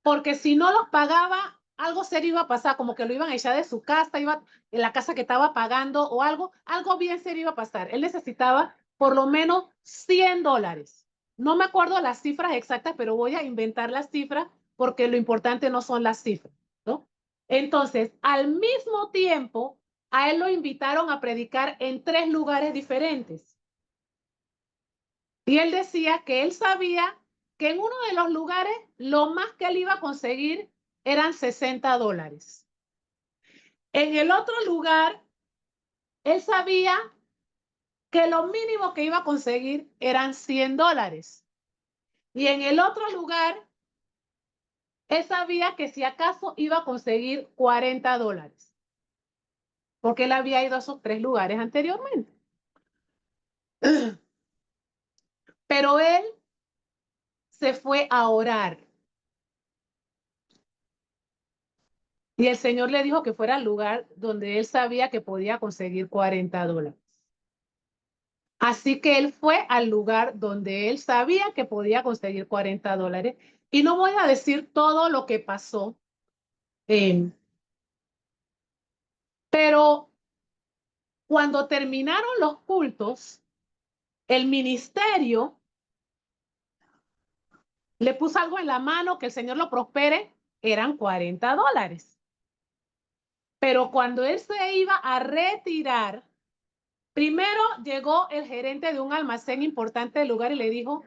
porque si no los pagaba, algo serio iba a pasar, como que lo iban a echar de su casa, iba en la casa que estaba pagando o algo bien serio iba a pasar. Él necesitaba por lo menos $100. No me acuerdo las cifras exactas, pero voy a inventar las cifras porque lo importante no son las cifras, ¿no? Entonces, al mismo tiempo, a él lo invitaron a predicar en 3 lugares diferentes. Y él decía que él sabía que en uno de los lugares lo más que él iba a conseguir eran $60. En el otro lugar, él sabía que lo mínimo que iba a conseguir eran $100. Y en el otro lugar, él sabía que si acaso iba a conseguir $40, porque él había ido a esos 3 lugares anteriormente. Pero él se fue a orar. Y el Señor le dijo que fuera al lugar donde él sabía que podía conseguir $40. Así que él fue al lugar donde él sabía que podía conseguir $40. Y no voy a decir todo lo que pasó, pero cuando terminaron los cultos, el ministerio le puso algo en la mano, que el Señor lo prospere, eran $40. Pero cuando él se iba a retirar, primero llegó el gerente de un almacén importante del lugar y le dijo,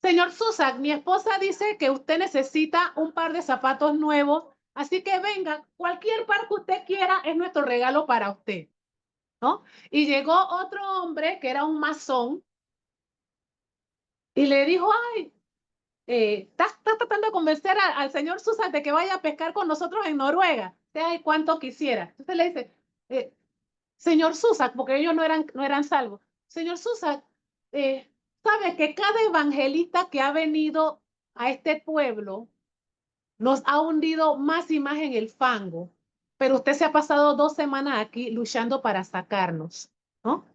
señor Susak, mi esposa dice que usted necesita un par de zapatos nuevos, así que venga, cualquier par que usted quiera es nuestro regalo para usted, ¿no? Y llegó otro hombre que era un masón y le dijo, ay, ¿estás tratando de convencer al señor Susak de que vaya a pescar con nosotros en Noruega? Ay, cuánto quisiera. Entonces le dice, señor Susak, porque ellos no eran salvos. Señor Susak, sabe que cada evangelista que ha venido a este pueblo nos ha hundido más y más en el fango, pero usted se ha pasado 2 semanas aquí luchando para sacarnos, ¿no?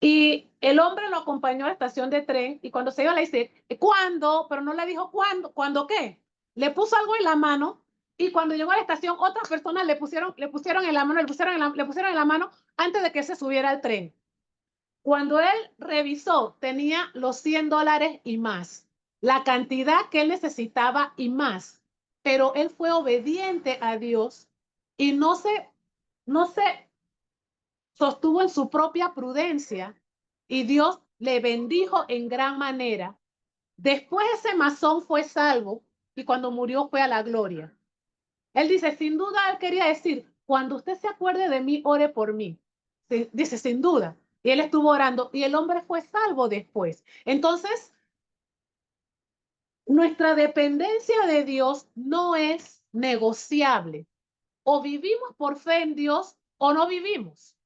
Y el hombre lo acompañó a la estación de tren y cuando se iba le dice, ¿cuándo? Pero no le dijo cuándo. ¿Cuándo qué? Le puso algo en la mano y cuando llegó a la estación otras personas le pusieron en la mano, le pusieron en la mano antes de que se subiera al tren. Cuando él revisó, tenía los $100 y más, la cantidad que él necesitaba y más, pero él fue obediente a Dios y no se sostuvo en su propia prudencia y Dios le bendijo en gran manera. Después ese masón fue salvo y cuando murió fue a la gloria. Él dice, sin duda, él quería decir, cuando usted se acuerde de mí, ore por mí. Dice, sin duda. Y él estuvo orando y el hombre fue salvo después. Entonces, nuestra dependencia de Dios no es negociable. O vivimos por fe en Dios o no vivimos.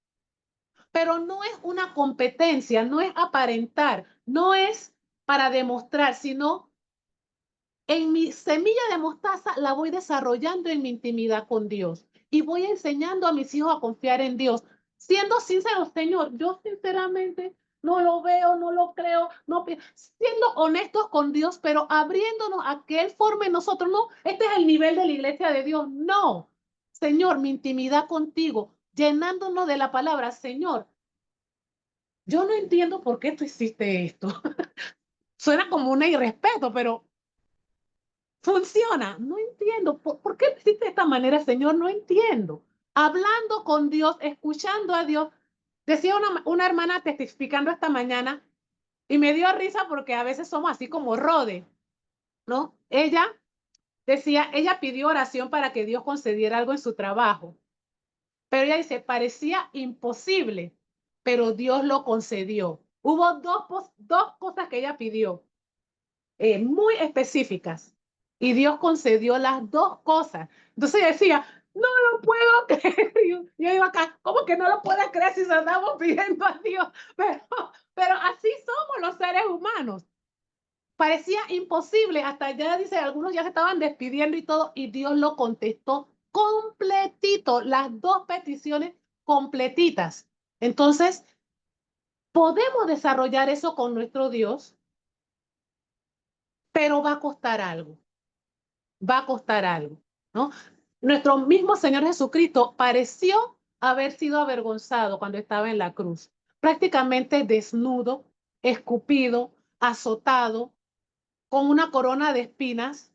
Pero no es una competencia, no es aparentar, no es para demostrar, sino en mi semilla de mostaza la voy desarrollando en mi intimidad con Dios y voy enseñando a mis hijos a confiar en Dios. Siendo sincero, Señor, yo sinceramente no lo veo, no lo creo, no, siendo honestos con Dios, pero abriéndonos a que Él forme en nosotros. No, este es el nivel de la iglesia de Dios. No, Señor, mi intimidad contigo, llenándonos de la palabra. Señor, yo no entiendo por qué tú hiciste esto. Suena como un irrespeto, pero funciona. No entiendo. ¿Por qué lo hiciste de esta manera, Señor? No entiendo. Hablando con Dios, escuchando a Dios. Decía una hermana testificando esta mañana y me dio risa porque a veces somos así como Rode, ¿no? Ella decía, ella pidió oración para que Dios concediera algo en su trabajo. Pero ella dice, parecía imposible, pero Dios lo concedió. Hubo dos cosas que ella pidió, muy específicas. Y Dios concedió las dos cosas. Entonces yo decía, no lo puedo creer. Yo iba acá, ¿cómo que no lo puedo creer si se lo andamos pidiendo a Dios? Pero así somos los seres humanos. Parecía imposible, hasta ya dice, algunos ya se estaban despidiendo y todo, y Dios lo contestó completito, las dos peticiones completitas. Entonces, podemos desarrollar eso con nuestro Dios, pero va a costar algo, va a costar algo, ¿no? Nuestro mismo Señor Jesucristo pareció haber sido avergonzado cuando estaba en la cruz, prácticamente desnudo, escupido, azotado, con una corona de espinas.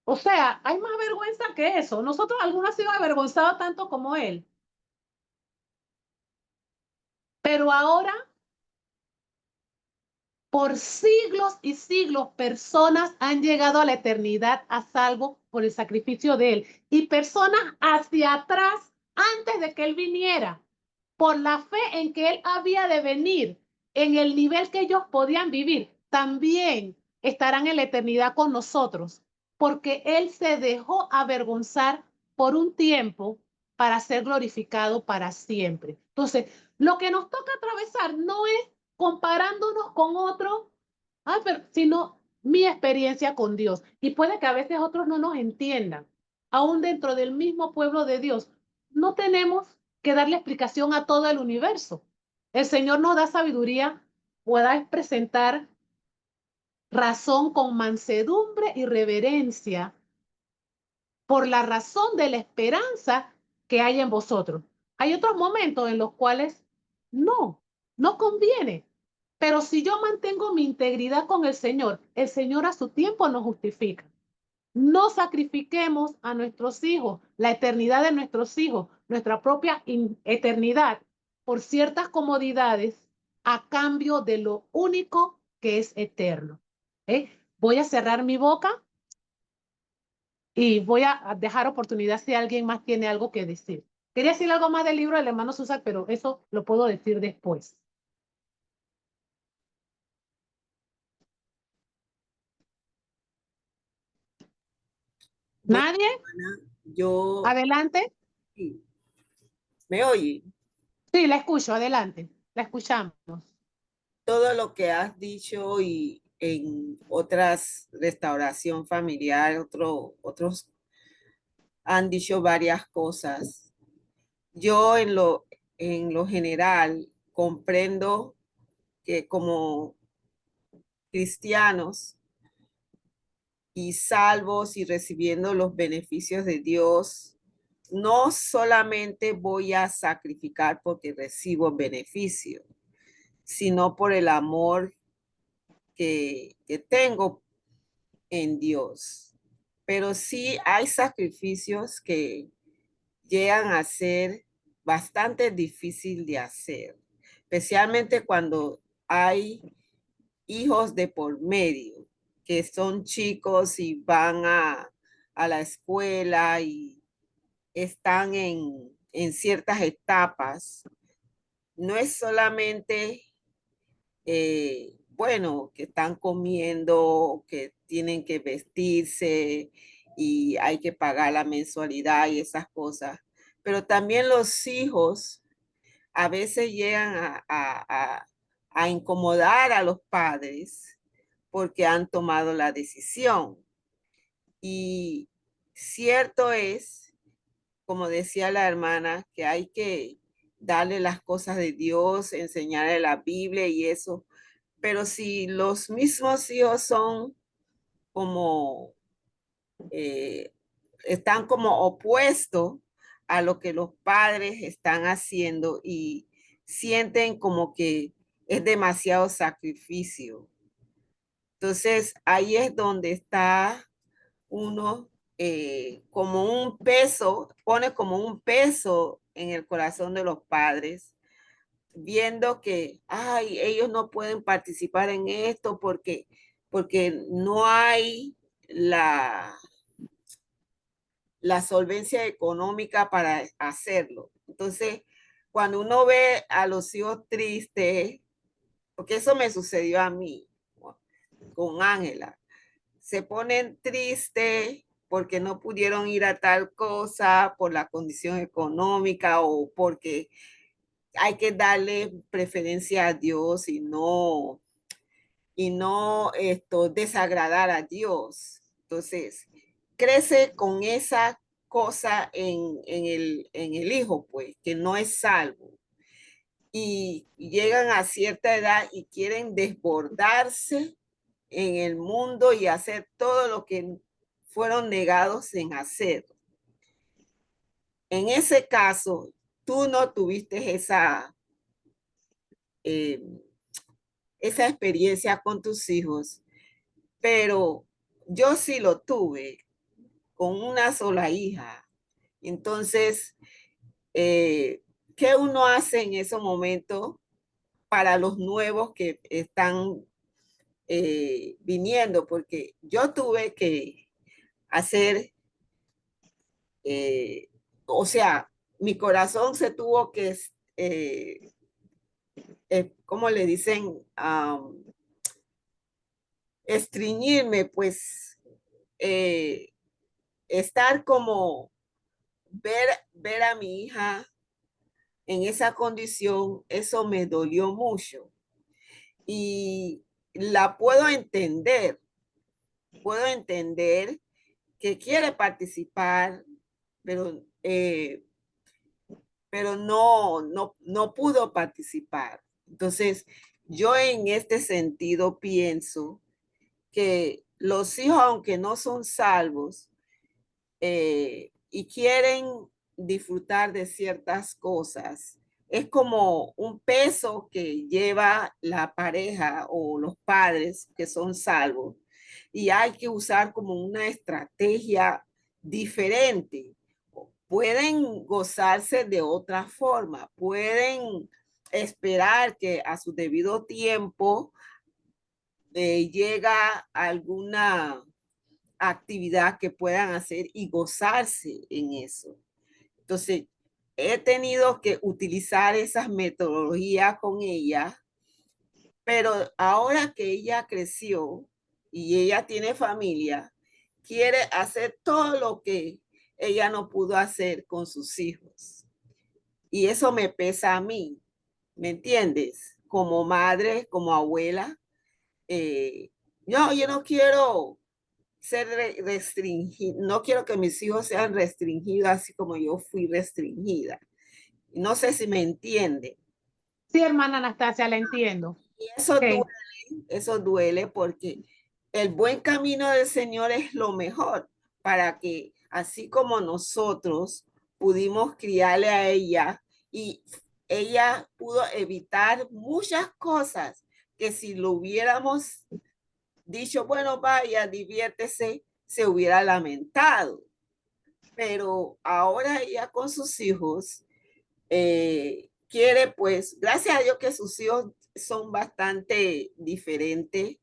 O sea, hay más vergüenza que eso. Nosotros, algunos han sido avergonzados tanto como él. Pero ahora, por siglos y siglos, personas han llegado a la eternidad a salvo por el sacrificio de él. Y personas hacia atrás, antes de que él viniera, por la fe en que él había de venir, en el nivel que ellos podían vivir, también estarán en la eternidad con nosotros, porque él se dejó avergonzar por un tiempo para ser glorificado para siempre. Entonces, lo que nos toca atravesar no es comparándonos con otros, sino mi experiencia con Dios. Y puede que a veces otros no nos entiendan. Aún dentro del mismo pueblo de Dios, no tenemos que darle explicación a todo el universo. El Señor nos da sabiduría, pueda presentar razón con mansedumbre y reverencia por la razón de la esperanza que hay en vosotros. Hay otros momentos en los cuales no conviene. Pero si yo mantengo mi integridad con el Señor a su tiempo nos justifica. No sacrifiquemos a nuestros hijos, la eternidad de nuestros hijos, nuestra propia eternidad, por ciertas comodidades a cambio de lo único que es eterno. Voy a cerrar mi boca y voy a dejar oportunidad si alguien más tiene algo que decir. Quería decir algo más del libro del hermano Susa, pero eso lo puedo decir después. Bueno, ¿Nadie? hermana, yo, Adelante. sí, ¿me oye? Sí, la escucho, adelante. La escuchamos. Todo lo que has dicho y en otras restauración familiar, otros han dicho varias cosas. Yo en lo general comprendo que como cristianos y salvos y recibiendo los beneficios de Dios, no solamente voy a sacrificar porque recibo beneficio, sino por el amor que tengo en Dios. Pero sí hay sacrificios que llegan a ser bastante difícil de hacer, especialmente cuando hay hijos de por medio, que son chicos y van a la escuela y están en ciertas etapas. No es solamente, bueno, que están comiendo, que tienen que vestirse y hay que pagar la mensualidad y esas cosas, pero también los hijos a veces llegan a incomodar a los padres porque han tomado la decisión. Y cierto es, como decía la hermana, que hay que darle las cosas de Dios, enseñarle la Biblia y eso. Pero si los mismos hijos son como, eh, están como opuestos a lo que los padres están haciendo y sienten como que es demasiado sacrificio. Entonces, ahí es donde está uno como un peso, pone como un peso en el corazón de los padres, viendo que, ay, ellos no pueden participar en esto porque no hay la solvencia económica para hacerlo. Entonces, cuando uno ve a los hijos tristes, porque eso me sucedió a mí con Ángela, se ponen tristes porque no pudieron ir a tal cosa por la condición económica o porque hay que darle preferencia a Dios y no desagradar a Dios. Entonces, crece con esa cosa en el hijo, pues, que no es salvo. Y llegan a cierta edad y quieren desbordarse en el mundo y hacer todo lo que fueron negados en hacer. En ese caso, tú no tuviste esa experiencia con tus hijos, pero yo sí lo tuve con una sola hija. Entonces, ¿qué uno hace en ese momento para los nuevos que están viniendo? Porque yo tuve que hacer, o sea, mi corazón se tuvo que, ¿cómo le dicen? Estreñirme, pues, estar como ver a mi hija en esa condición, eso me dolió mucho. Y la puedo entender que quiere participar, pero, pero no pudo participar. Entonces, yo en este sentido pienso que los hijos, aunque no son salvos, y quieren disfrutar de ciertas cosas, es como un peso que lleva la pareja o los padres que son salvos y hay que usar como una estrategia diferente. Pueden gozarse de otra forma, pueden esperar que a su debido tiempo llega alguna actividad que puedan hacer y gozarse en eso. Entonces, he tenido que utilizar esas metodologías con ella, pero ahora que ella creció y ella tiene familia, quiere hacer todo lo que ella no pudo hacer con sus hijos. Y eso me pesa a mí, ¿me entiendes? Como madre, como abuela, yo no quiero ser restringido, no quiero que mis hijos sean restringidos así como yo fui restringida. No sé si me entiende. Sí, hermana Anastasia, la entiendo. Y eso duele porque el buen camino del Señor es lo mejor para que así como nosotros pudimos criarle a ella y ella pudo evitar muchas cosas que si lo hubiéramos dicho, bueno, vaya, diviértese, se hubiera lamentado. Pero ahora ella con sus hijos quiere, pues, gracias a Dios que sus hijos son bastante diferentes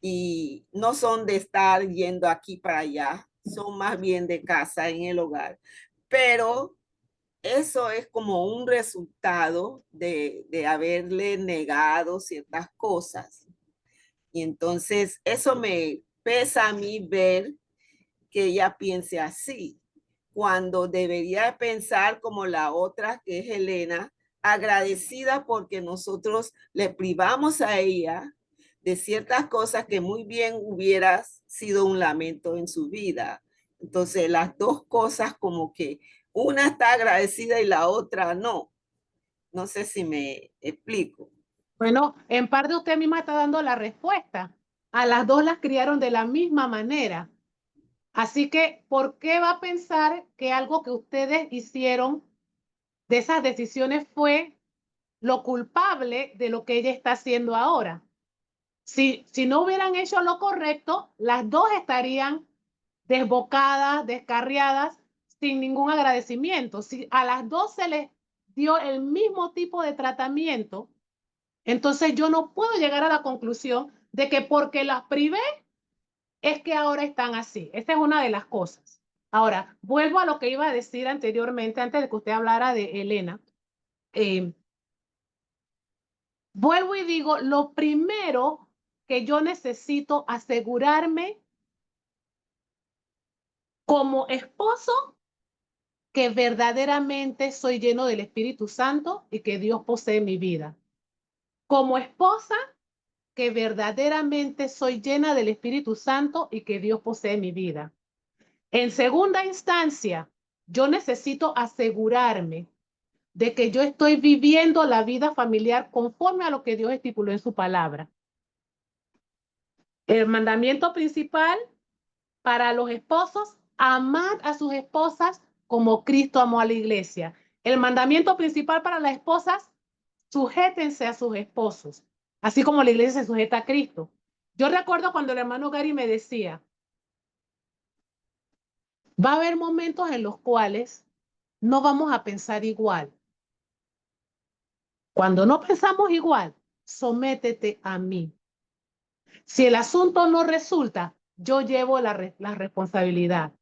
y no son de estar yendo aquí para allá, son más bien de casa en el hogar. Pero eso es como un resultado de haberle negado ciertas cosas. Y entonces eso me pesa a mí ver que ella piense así, cuando debería pensar como la otra, que es Elena, agradecida porque nosotros le privamos a ella de ciertas cosas que muy bien hubiera sido un lamento en su vida. Entonces, las dos cosas como que una está agradecida y la otra no. No sé si me explico. Bueno, en parte usted misma está dando la respuesta. A las dos las criaron de la misma manera. Así que, ¿por qué va a pensar que algo que ustedes hicieron de esas decisiones fue lo culpable de lo que ella está haciendo ahora? Si no hubieran hecho lo correcto, las dos estarían desbocadas, descarriadas, sin ningún agradecimiento. Si a las dos se les dio el mismo tipo de tratamiento, entonces yo no puedo llegar a la conclusión de que porque las privé es que ahora están así. Esta es una de las cosas. Ahora, vuelvo a lo que iba a decir anteriormente, antes de que usted hablara de Elena. Vuelvo y digo, lo primero que yo necesito asegurarme Como esposo, que verdaderamente soy lleno del Espíritu Santo y que Dios posee mi vida. Como esposa, que verdaderamente soy llena del Espíritu Santo y que Dios posee mi vida. En segunda instancia, yo necesito asegurarme de que yo estoy viviendo la vida familiar conforme a lo que Dios estipuló en su palabra. El mandamiento principal para los esposos, amad a sus esposas como Cristo amó a la iglesia. El mandamiento principal para las esposas, sujétense a sus esposos, así como la iglesia se sujeta a Cristo. Yo recuerdo cuando el hermano Gary me decía, va a haber momentos en los cuales no vamos a pensar igual. Cuando no pensamos igual, sométete a mí. Si el asunto no resulta, yo llevo la responsabilidad.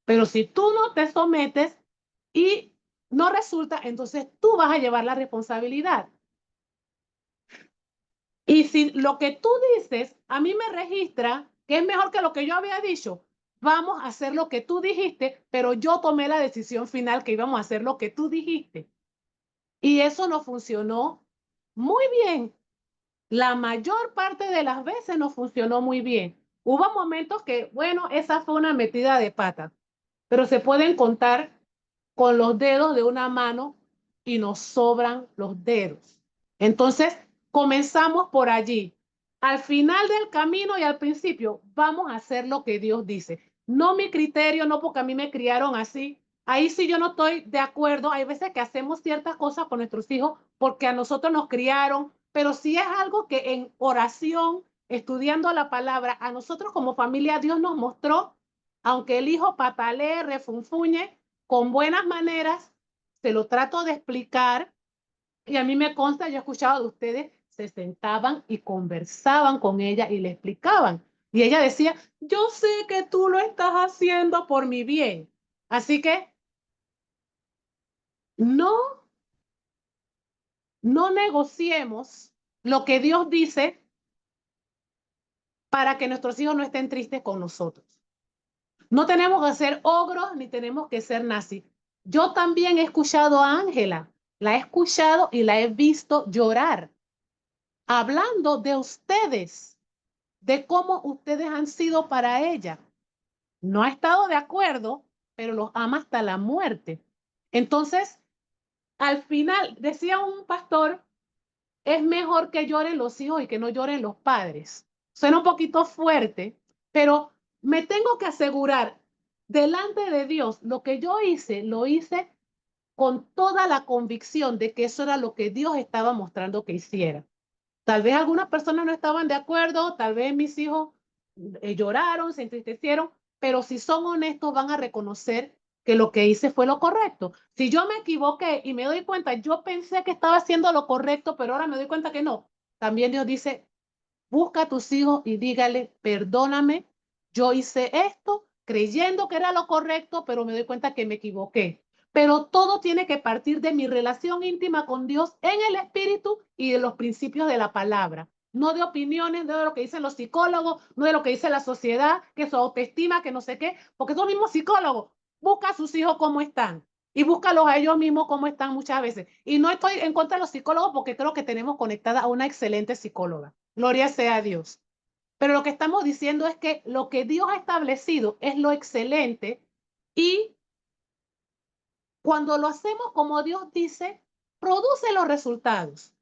Pero si tú no te sometes y no resulta, entonces tú vas a llevar la responsabilidad. Y si lo que tú dices a mí me registra que es mejor que lo que yo había dicho, vamos a hacer lo que tú dijiste, pero yo tomé la decisión final que íbamos a hacer lo que tú dijiste. Y eso no funcionó muy bien. La mayor parte de las veces no funcionó muy bien. Hubo momentos que, bueno, esa fue una metida de pata, pero se pueden contar con los dedos de una mano y nos sobran los dedos. Entonces, comenzamos por allí. Al final del camino y al principio, vamos a hacer lo que Dios dice. No mi criterio, no porque a mí me criaron así. Ahí sí yo no estoy de acuerdo. Hay veces que hacemos ciertas cosas con nuestros hijos porque a nosotros nos criaron, pero si es algo que en oración, estudiando la palabra, a nosotros como familia Dios nos mostró, aunque el hijo patalee, refunfuñe, con buenas maneras, se lo trato de explicar y a mí me consta, yo he escuchado de ustedes, se sentaban y conversaban con ella y le explicaban. Y ella decía, yo sé que tú lo estás haciendo por mi bien. Así que no negociemos lo que Dios dice para que nuestros hijos no estén tristes con nosotros. No tenemos que ser ogros ni tenemos que ser nazis. Yo también he escuchado a Ángela, la he escuchado y la he visto llorar, hablando de ustedes, de cómo ustedes han sido para ella. No ha estado de acuerdo, pero los ama hasta la muerte. Entonces, al final, decía un pastor, es mejor que lloren los hijos y que no lloren los padres. Suena un poquito fuerte, pero me tengo que asegurar delante de Dios, lo que yo hice, lo hice con toda la convicción de que eso era lo que Dios estaba mostrando que hiciera. Tal vez algunas personas no estaban de acuerdo, tal vez mis hijos lloraron, se entristecieron, pero si son honestos van a reconocer que lo que hice fue lo correcto. Si yo me equivoqué y me doy cuenta, yo pensé que estaba haciendo lo correcto, pero ahora me doy cuenta que no. También Dios dice, busca a tus hijos y dígale, perdóname, yo hice esto creyendo que era lo correcto, pero me doy cuenta que me equivoqué. Pero todo tiene que partir de mi relación íntima con Dios en el espíritu y de los principios de la palabra. No de opiniones, no de lo que dicen los psicólogos, no de lo que dice la sociedad, que su autoestima, que no sé qué, porque son los mismos psicólogos. Busca a sus hijos cómo están y búscalos a ellos mismos cómo están muchas veces. Y no estoy en contra de los psicólogos porque creo que tenemos conectada a una excelente psicóloga. Gloria sea a Dios. Pero lo que estamos diciendo es que lo que Dios ha establecido es lo excelente y cuando lo hacemos como Dios dice, produce los resultados.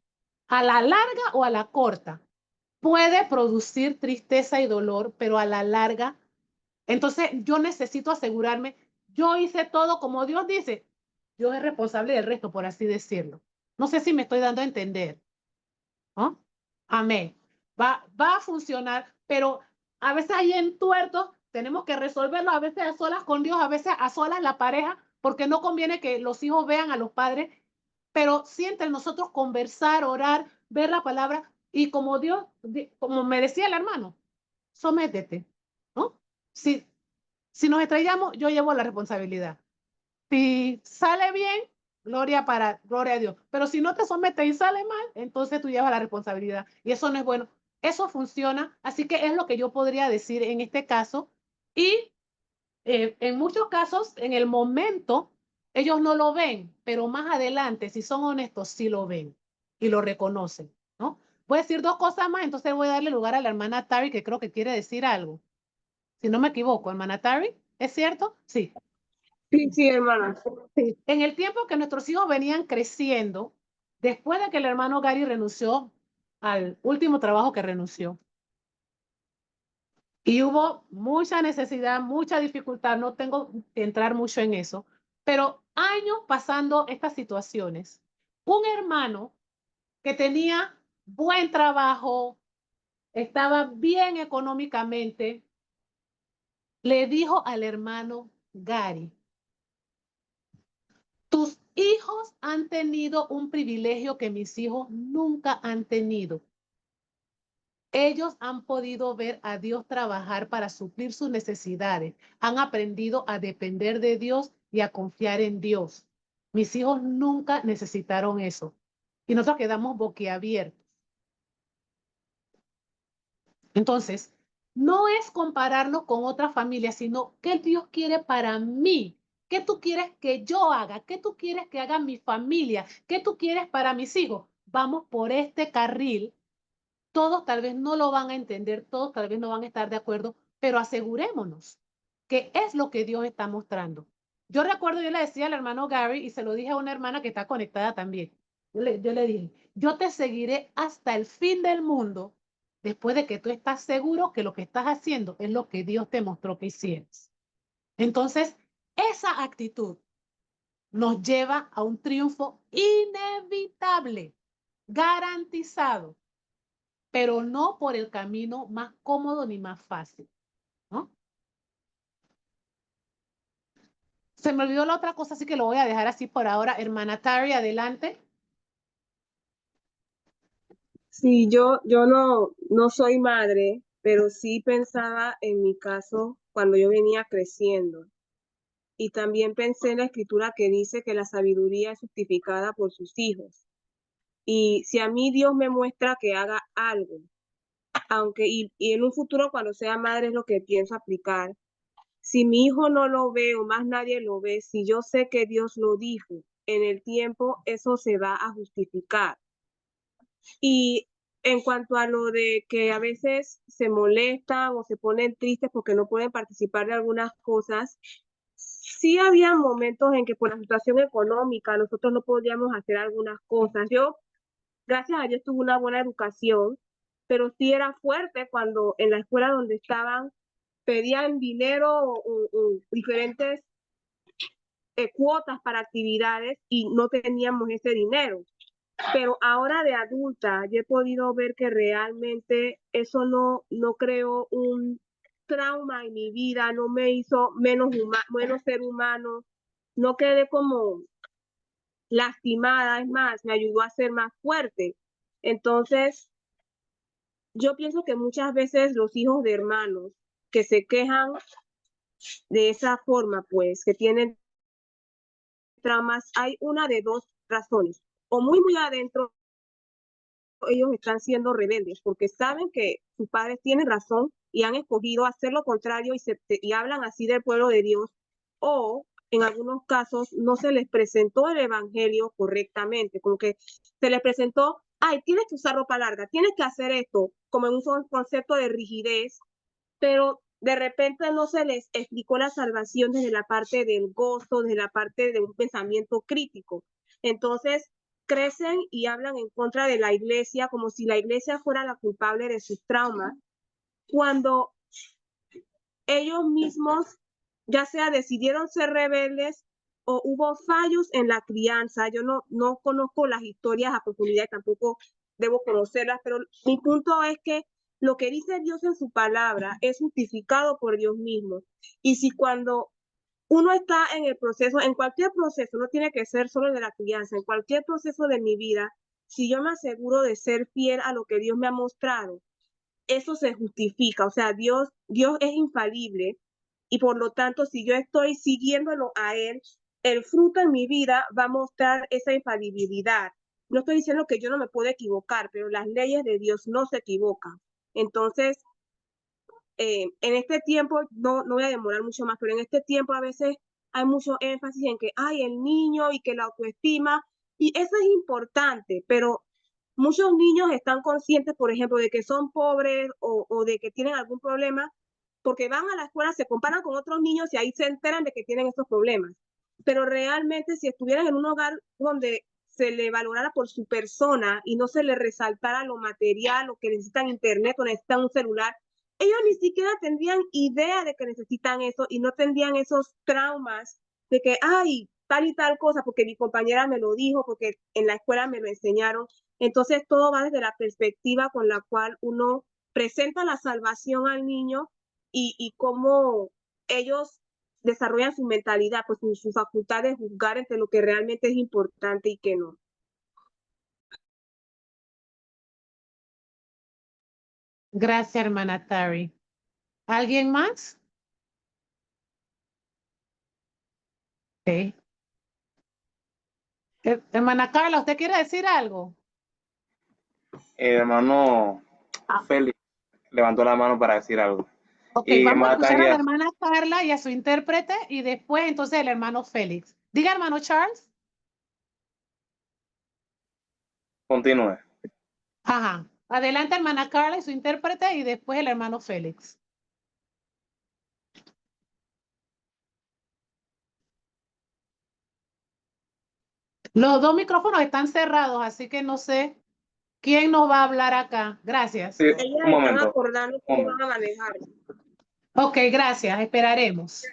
A la larga o a la corta. Puede producir tristeza y dolor, pero a la larga. Entonces yo necesito asegurarme, yo hice todo como Dios dice. Dios es responsable del resto, por así decirlo. No sé si me estoy dando a entender. ¿No? Amén. Va a funcionar, pero a veces hay entuertos, tenemos que resolverlo, a veces a solas con Dios, a veces a solas la pareja, porque no conviene que los hijos vean a los padres, pero sí entre nosotros conversar, orar, ver la palabra, y como Dios, como me decía el hermano, sométete, ¿no? Si nos estrellamos, yo llevo la responsabilidad. Si sale bien, gloria a Dios. Pero si no te sometes y sale mal, entonces tú llevas la responsabilidad. Y eso no es bueno. Eso funciona. Así que es lo que yo podría decir en este caso. Y En muchos casos, en el momento, ellos no lo ven, pero más adelante, si son honestos, sí lo ven y lo reconocen, ¿no? Voy a decir dos cosas más, entonces voy a darle lugar a la hermana Tari, que creo que quiere decir algo. Si no me equivoco, hermana Tari, ¿es cierto? Sí. Sí, sí, hermana. Sí. En el tiempo que nuestros hijos venían creciendo, después de que el hermano Gary renunció al último trabajo que renunció, y hubo mucha necesidad, mucha dificultad, no tengo que entrar mucho en eso, pero años pasando estas situaciones, un hermano que tenía buen trabajo, estaba bien económicamente, le dijo al hermano Gary, tus hijos han tenido un privilegio que mis hijos nunca han tenido. Ellos han podido ver a Dios trabajar para suplir sus necesidades. Han aprendido a depender de Dios y a confiar en Dios. Mis hijos nunca necesitaron eso. Y nosotros quedamos boquiabiertos. Entonces, no es compararnos con otra familia, sino qué Dios quiere para mí. ¿Qué tú quieres que yo haga? ¿Qué tú quieres que haga mi familia? ¿Qué tú quieres para mis hijos? Vamos por este carril. Todos tal vez no lo van a entender, todos tal vez no van a estar de acuerdo, pero asegurémonos que es lo que Dios está mostrando. Yo recuerdo, yo le decía al hermano Gary y se lo dije a una hermana que está conectada también. Yo le dije, yo te seguiré hasta el fin del mundo después de que tú estás seguro que lo que estás haciendo es lo que Dios te mostró que hicieras. Entonces, esa actitud nos lleva a un triunfo inevitable, garantizado, pero no por el camino más cómodo ni más fácil, ¿no? Se me olvidó la otra cosa, así que lo voy a dejar así por ahora. Hermana Tari, adelante. Sí, yo no soy madre, pero sí pensaba en mi caso cuando yo venía creciendo. Y también pensé en la escritura que dice que la sabiduría es justificada por sus hijos. Y si a mí Dios me muestra que haga algo, aunque y en un futuro cuando sea madre es lo que pienso aplicar, si mi hijo no lo ve o más nadie lo ve, si yo sé que Dios lo dijo, en el tiempo eso se va a justificar. Y en cuanto a lo de que a veces se molestan o se ponen tristes porque no pueden participar de algunas cosas, sí había momentos en que por la situación económica nosotros no podíamos hacer algunas cosas. Yo, gracias a Dios, tuve una buena educación, pero sí era fuerte cuando en la escuela donde estaban pedían dinero o diferentes cuotas para actividades y no teníamos ese dinero. Pero ahora de adulta yo he podido ver que realmente eso no creó un trauma en mi vida, no me hizo menos ser humano, no quedé como lastimada, es más, me ayudó a ser más fuerte. Entonces, yo pienso que muchas veces los hijos de hermanos que se quejan de esa forma, pues, que tienen traumas, hay una de dos razones. O muy adentro ellos están siendo rebeldes porque saben que sus padres tienen razón y han escogido hacer lo contrario y hablan así del pueblo de Dios, o en algunos casos no se les presentó el evangelio correctamente, como que se les presentó, ay, tienes que usar ropa larga, tienes que hacer esto, como en un concepto de rigidez, pero de repente no se les explicó la salvación desde la parte del gozo, desde la parte de un pensamiento crítico. Entonces, crecen y hablan en contra de la iglesia como si la iglesia fuera la culpable de sus traumas, cuando ellos mismos ya sea decidieron ser rebeldes o hubo fallos en la crianza. Yo no conozco las historias a profundidad y tampoco debo conocerlas, pero mi punto es que lo que dice Dios en su palabra es justificado por Dios mismo. Y si cuando uno está en el proceso, en cualquier proceso, no tiene que ser solo de la crianza, en cualquier proceso de mi vida, si yo me aseguro de ser fiel a lo que Dios me ha mostrado, eso se justifica. O sea, Dios es infalible y por lo tanto, si yo estoy siguiéndolo a Él, el fruto en mi vida va a mostrar esa infalibilidad. No estoy diciendo que yo no me puedo equivocar, pero las leyes de Dios no se equivocan. Entonces, en este tiempo, no voy a demorar mucho más, pero en este tiempo a veces hay mucho énfasis en que hay el niño y que la autoestima, y eso es importante, pero muchos niños están conscientes, por ejemplo, de que son pobres o de que tienen algún problema, porque van a la escuela, se comparan con otros niños y ahí se enteran de que tienen esos problemas. Pero realmente si estuvieran en un hogar donde se le valorara por su persona y no se le resaltara lo material, o que necesitan internet o necesitan un celular, ellos ni siquiera tendrían idea de que necesitan eso y no tendrían esos traumas de que, ay, tal y tal cosa, porque mi compañera me lo dijo, porque en la escuela me lo enseñaron. Entonces todo va desde la perspectiva con la cual uno presenta la salvación al niño y cómo ellos desarrollan su mentalidad, pues su facultad de juzgar entre lo que realmente es importante y que no. Gracias, hermana Tari. ¿Alguien más? Ok. Hermana Carla, ¿usted quiere decir algo? Hermano Félix levantó la mano para decir algo. Ok, Y vamos a hermana escuchar a la Tania, hermana Carla y a su intérprete y después entonces el hermano Félix. Diga, hermano Charles. continúe. Ajá. Adelante, hermana Carla y su intérprete y después el hermano Félix. Los dos micrófonos están cerrados, así que no sé quién nos va a hablar acá. Gracias. Sí, Ellas un están momento. acordando cómo van a manejar. Ok, gracias. Esperaremos.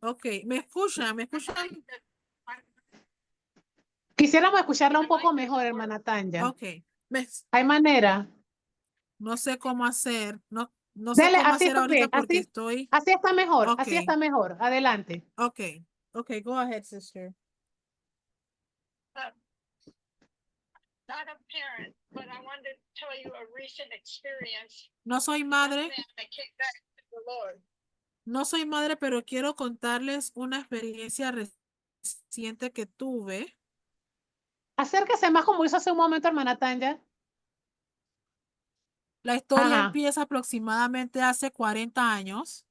Ok, ¿me escuchan? ¿Me escuchan? Quisiéramos escucharla un poco mejor, hermana Tanya. Ok, ¿Hay manera? no sé cómo hacer, no sé Dele, cómo así hacer está ahorita bien. porque estoy, Así está mejor. ok, Así está mejor. Adelante. ok, ok, go ahead, sister. Not a parent, but I wanted to tell you a recent experience. No soy madre, I came back to the Lord. no soy madre, pero quiero contarles una experiencia reciente que tuve. Acérquese más como hizo hace un momento, hermana Tanya. La historia Ajá. empieza aproximadamente hace 40 años.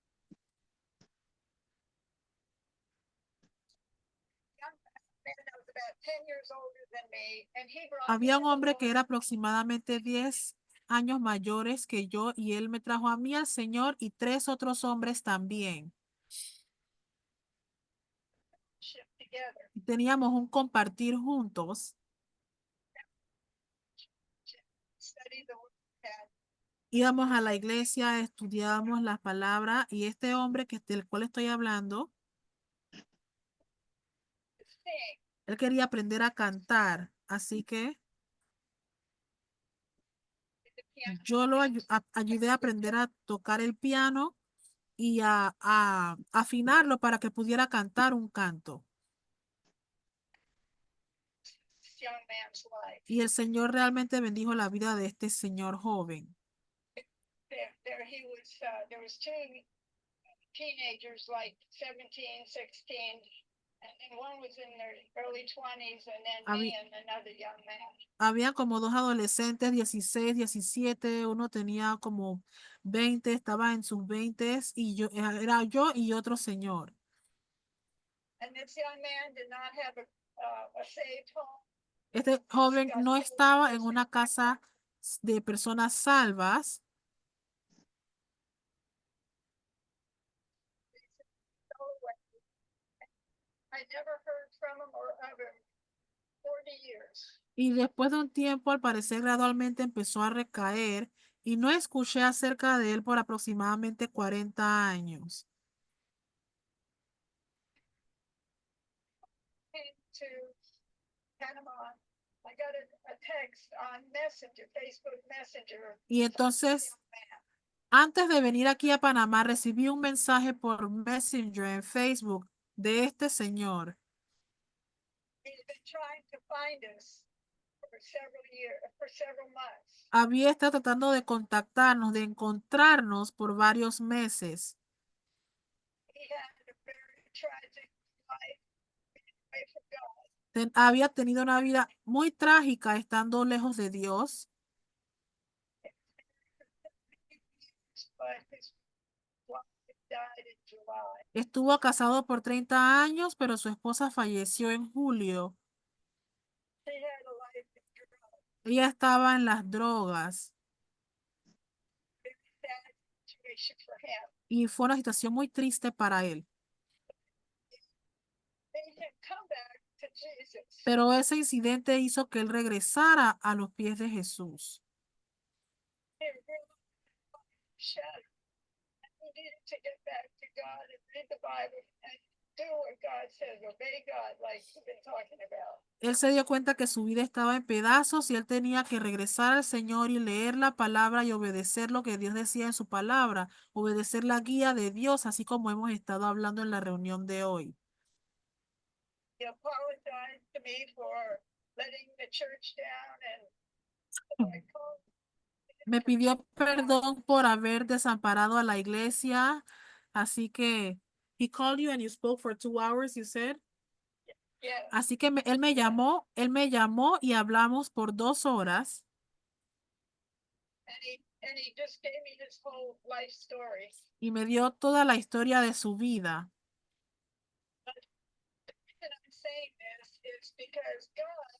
Había un hombre que era aproximadamente 10 años mayores que yo y él me trajo a mí al Señor y 3 otros hombres también. Y teníamos un compartir juntos. Íbamos a la iglesia, estudiábamos las palabras y este hombre del cual estoy hablando, él quería aprender a cantar, así que yo lo ayudé a aprender a tocar el piano y a afinarlo para que pudiera cantar un canto. Y el Señor realmente bendijo la vida de este señor joven. There was two teenagers like 17, 16, and then one was in their early 20s, and then me and another young man. Había como 2 adolescentes, 16, 17, uno tenía como 20, estaba en sus 20 y era yo y otro señor. And this young man did not have a saved home. Este joven no estaba en una casa de personas salvas. I never heard from him or of him 40 years. Y después de un tiempo, al parecer, gradualmente empezó a recaer y no escuché acerca de él por aproximadamente 40 años. To Panama, I got a text on Messenger, Facebook Messenger. Y entonces, antes de venir aquí a Panamá, recibí un mensaje por Messenger en Facebook de este señor. He's been trying to find us for several months. Había estado tratando de contactarnos, de encontrarnos por varios meses. He had a very tragic life away from God. Había tenido una vida muy trágica estando lejos de Dios. But his July. Estuvo casado por 30 años, pero su esposa falleció en julio. He had a life of drugs. Ella estaba en las drogas Very sad situation for him. y fue una situación muy triste para él. Made him come back to Jesus. Pero ese incidente hizo que él regresara a los pies de Jesús. It really shattered. He needed to get back to God and read the Bible and do what God says, obey God, like we've been talking about. Él se dio cuenta que su vida estaba en pedazos y él tenía que regresar al Señor y leer la palabra y obedecer lo que Dios decía en su palabra, obedecer la guía de Dios, así como hemos estado hablando en la reunión de hoy. He apologized to me for letting the church down and I called Me pidió perdón por haber desamparado a la iglesia, así que he called you and you spoke for 2 hours, you said. yeah, Así que él me llamó y hablamos por 2 horas. and he just gave me his whole life story. Y me dio toda la historia de su vida. And I'm saying this is because God,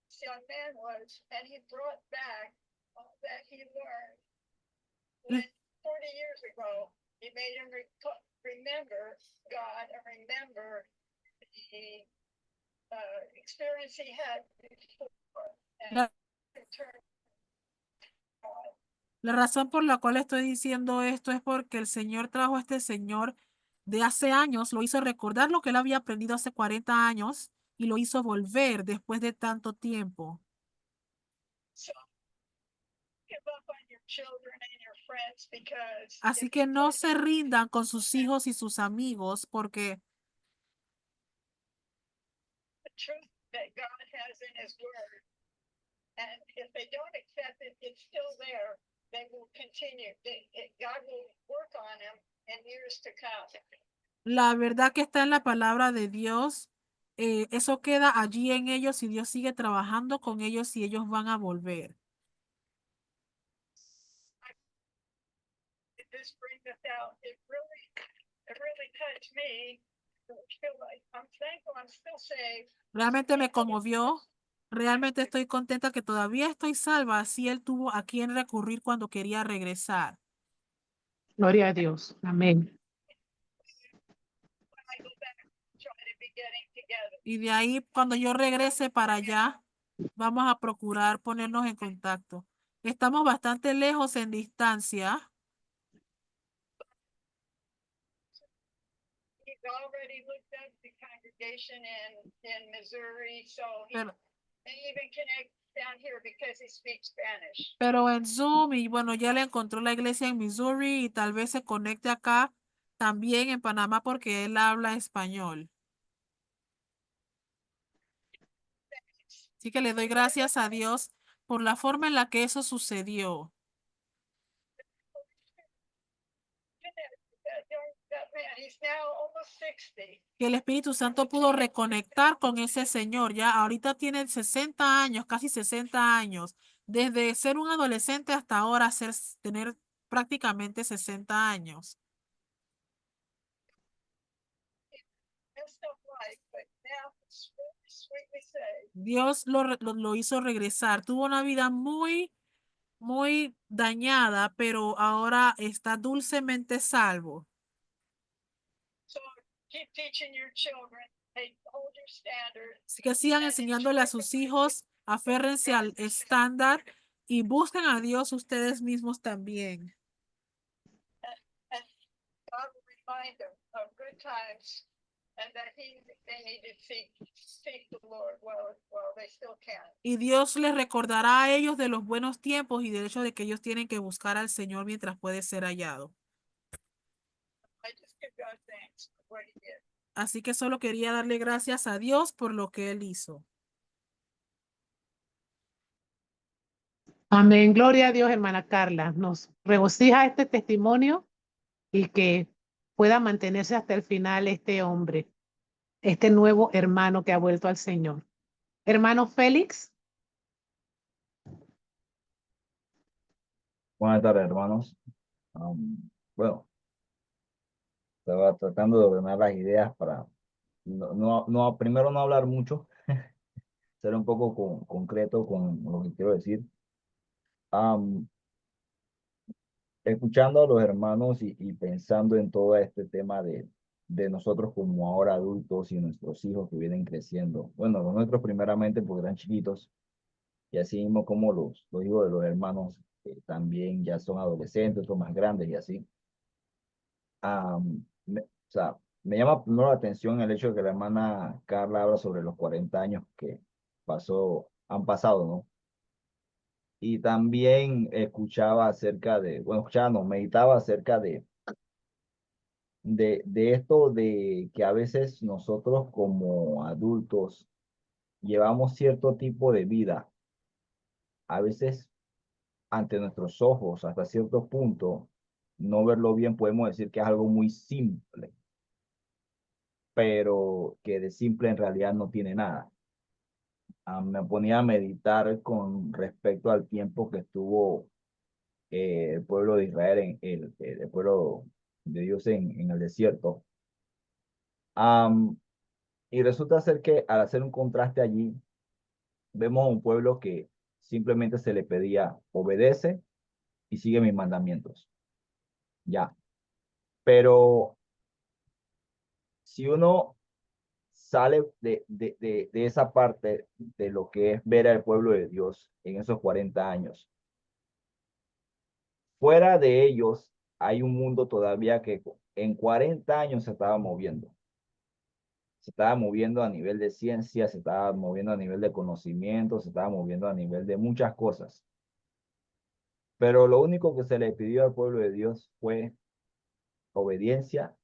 this young man was, and he brought back all that he learned when 40 years ago, he made him remember God and remember the experience he had before and La, return to God. la razón por la cual estoy diciendo esto es porque el Señor trajo a este señor de hace años, lo hizo recordar lo que él había aprendido hace 40 años y lo hizo volver después de tanto tiempo. So give up on your children and your friends because Así que no se rindan con sus hijos y sus amigos porque the truth that God has in his word. And if they don't accept it, it's still there. They will continue. God will work on them in years to come. la verdad que está en la palabra de Dios, eso queda allí en ellos y Dios sigue trabajando con ellos y ellos van a volver. This brings us out. It really touched me. I feel like I'm thankful I'm still saved. Realmente me conmovió. Realmente estoy contenta que todavía estoy salva. Así él tuvo a quien recurrir cuando quería regresar. Gloria a Dios. Amén. When I go back, try to be getting together. Y de ahí, cuando yo regrese para allá, vamos a procurar ponernos en contacto. Estamos bastante lejos en distancia. He's already looked up the congregation in Missouri, so he Pero, may even connect down here because he speaks Spanish. pero en Zoom, y bueno, ya le encontró la iglesia en Missouri y tal vez se conecte acá también en Panamá porque él habla español. Así que le doy gracias a Dios por la forma en la que eso sucedió. That man, he's now almost 60. Que el Espíritu Santo pudo reconectar con ese señor. Ya ahorita tiene 60 años, casi 60 años. Desde ser un adolescente hasta ahora tener prácticamente 60 años. Messed up life, but now it's really sweetly saved. Dios lo hizo regresar. Tuvo una vida muy, muy dañada, pero ahora está dulcemente salvo. So keep teaching your children. Hey, hold your standard. Así que sigan enseñándole a sus hijos, aférrense al estándar y busquen a Dios ustedes mismos también. And God will remind them of good times and that they need to seek the Lord while they still can. Y Dios les recordará a ellos de los buenos tiempos y del hecho de que ellos tienen que buscar al Señor mientras puede ser hallado. I just give God thanks for what he did. Así que solo quería darle gracias a Dios por lo que Él hizo. Amén. Gloria a Dios, hermana Carla. Nos regocija este testimonio y que pueda mantenerse hasta el final este hombre, este nuevo hermano que ha vuelto al Señor. Hermano Félix. Buenas tardes, hermanos. Bueno, Estaba tratando de ordenar las ideas para primero no hablar mucho, ser un poco concreto con lo que quiero decir. Am, Escuchando a los hermanos y pensando en todo este tema de nosotros como ahora adultos y nuestros hijos que vienen creciendo. Bueno, los nuestros primeramente porque eran chiquitos y así mismo como los hijos de los hermanos también ya son adolescentes, son más grandes y así. O sea, me llama primero la atención el hecho de que la hermana Carla habla sobre los 40 años que han pasado, ¿no? Y también escuchaba acerca bueno, escuchaba, no, meditaba acerca de esto de que a veces nosotros como adultos llevamos cierto tipo de vida, a veces ante nuestros ojos, hasta cierto punto, no verlo bien, podemos decir que es algo muy simple, pero que de simple en realidad no tiene nada. Me ponía a meditar con respecto al tiempo que estuvo el pueblo de Israel, el pueblo de Dios en el desierto. Y resulta ser que al hacer un contraste allí, vemos a un pueblo que simplemente se le pedía obedece y sigue mis mandamientos. Ya. Pero si uno sale de esa parte de lo que es ver al pueblo de Dios en esos 40 años, fuera de ellos hay un mundo todavía que en 40 años se estaba moviendo. Se estaba moviendo a nivel de ciencia, se estaba moviendo a nivel de conocimiento, se estaba moviendo a nivel de muchas cosas. Pero lo único que se le pidió al pueblo de Dios fue obediencia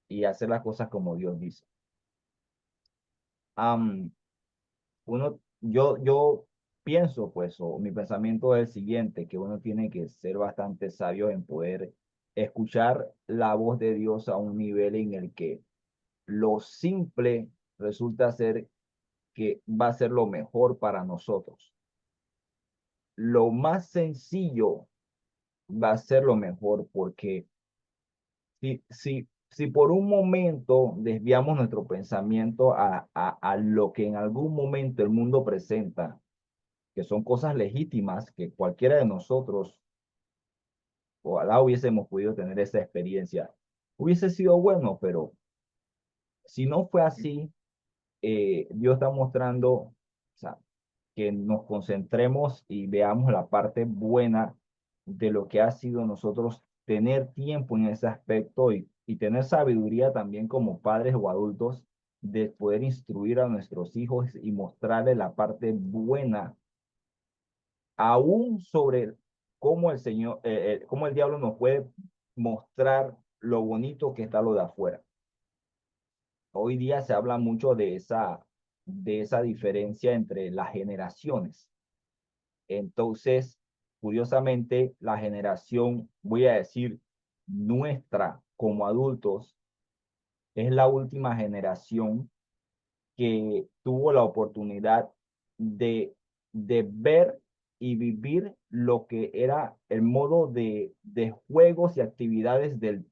y hacer las cosas como Dios dice. Yo pienso, pues, o mi pensamiento es el siguiente, que uno tiene que ser bastante sabio en poder escuchar la voz de Dios a un nivel en el que lo simple resulta ser que va a ser lo mejor para nosotros. Lo más sencillo va a ser lo mejor porque si por un momento desviamos nuestro pensamiento a lo que en algún momento el mundo presenta, que son cosas legítimas que cualquiera de nosotros, ojalá hubiésemos podido tener esa experiencia, hubiese sido bueno, pero si no fue así, Dios está mostrando, o sea, que nos concentremos y veamos la parte buena de lo que ha sido nosotros tener tiempo en ese aspecto y tener sabiduría también como padres o adultos de poder instruir a nuestros hijos y mostrarles la parte buena, aún sobre cómo cómo el diablo nos puede mostrar lo bonito que está lo de afuera. Hoy día se habla mucho de esa diferencia entre las generaciones. Entonces, curiosamente, la generación, voy a decir, nuestra como adultos, es la última generación que tuvo la oportunidad de ver y vivir lo que era el modo de juegos y actividades de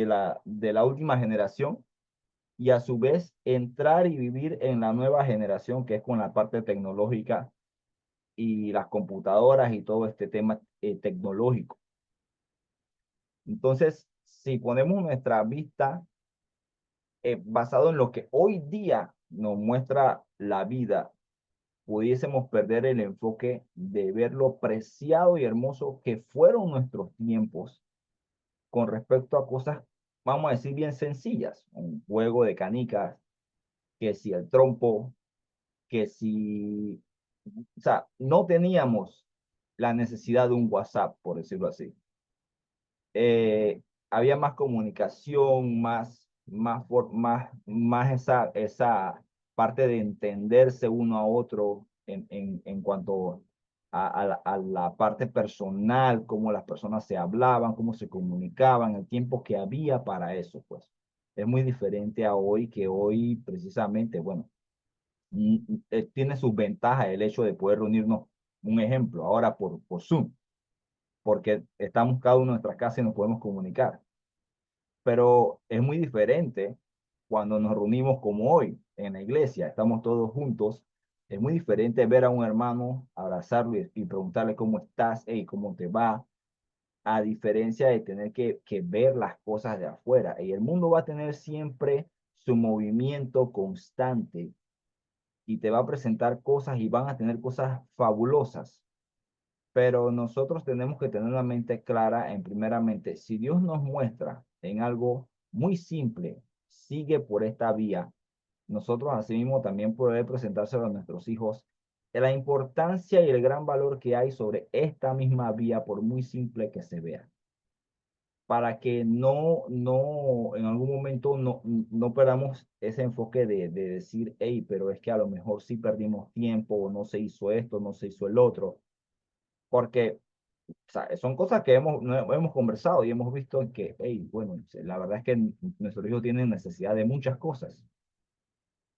la última generación y a su vez entrar y vivir en la nueva generación que es con la parte tecnológica y las computadoras y todo este tema tecnológico. Entonces, si ponemos nuestra vista basado en lo que hoy día nos muestra la vida, pudiésemos perder el enfoque de ver lo preciado y hermoso que fueron nuestros tiempos con respecto a cosas, vamos a decir, bien sencillas. Un juego de canicas, que si el trompo, que si, o sea, no teníamos la necesidad de un WhatsApp, por decirlo así. Había más comunicación, más esa parte de entenderse uno a otro en cuanto a la parte personal, cómo las personas se hablaban, cómo se comunicaban, el tiempo que había para eso, pues. Es muy diferente a hoy, que hoy precisamente, bueno, tiene sus ventajas el hecho de poder reunirnos, un ejemplo, ahora por Zoom, porque estamos cada uno en nuestra casa y nos podemos comunicar. pero es muy diferente cuando nos reunimos como hoy en la iglesia, estamos todos juntos. Es muy diferente ver a un hermano, abrazarlo y preguntarle cómo estás, hey, cómo te va, a diferencia de tener que ver las cosas de afuera. Y el mundo va a tener siempre su movimiento constante y te va a presentar cosas y van a tener cosas fabulosas. Pero nosotros tenemos que tener la mente clara en primeramente, si Dios nos muestra en algo muy simple, sigue por esta vía, nosotros asimismo también poder presentárselo a nuestros hijos, de la importancia y el gran valor que hay sobre esta misma vía, por muy simple que se vea, para que no, en algún momento no perdamos ese enfoque de decir, hey, pero es que a lo mejor sí perdimos tiempo, o no se hizo esto, no se hizo el otro, porque o sea, son cosas que hemos conversado y hemos visto que, hey, bueno, la verdad es que nuestros hijos tienen necesidad de muchas cosas,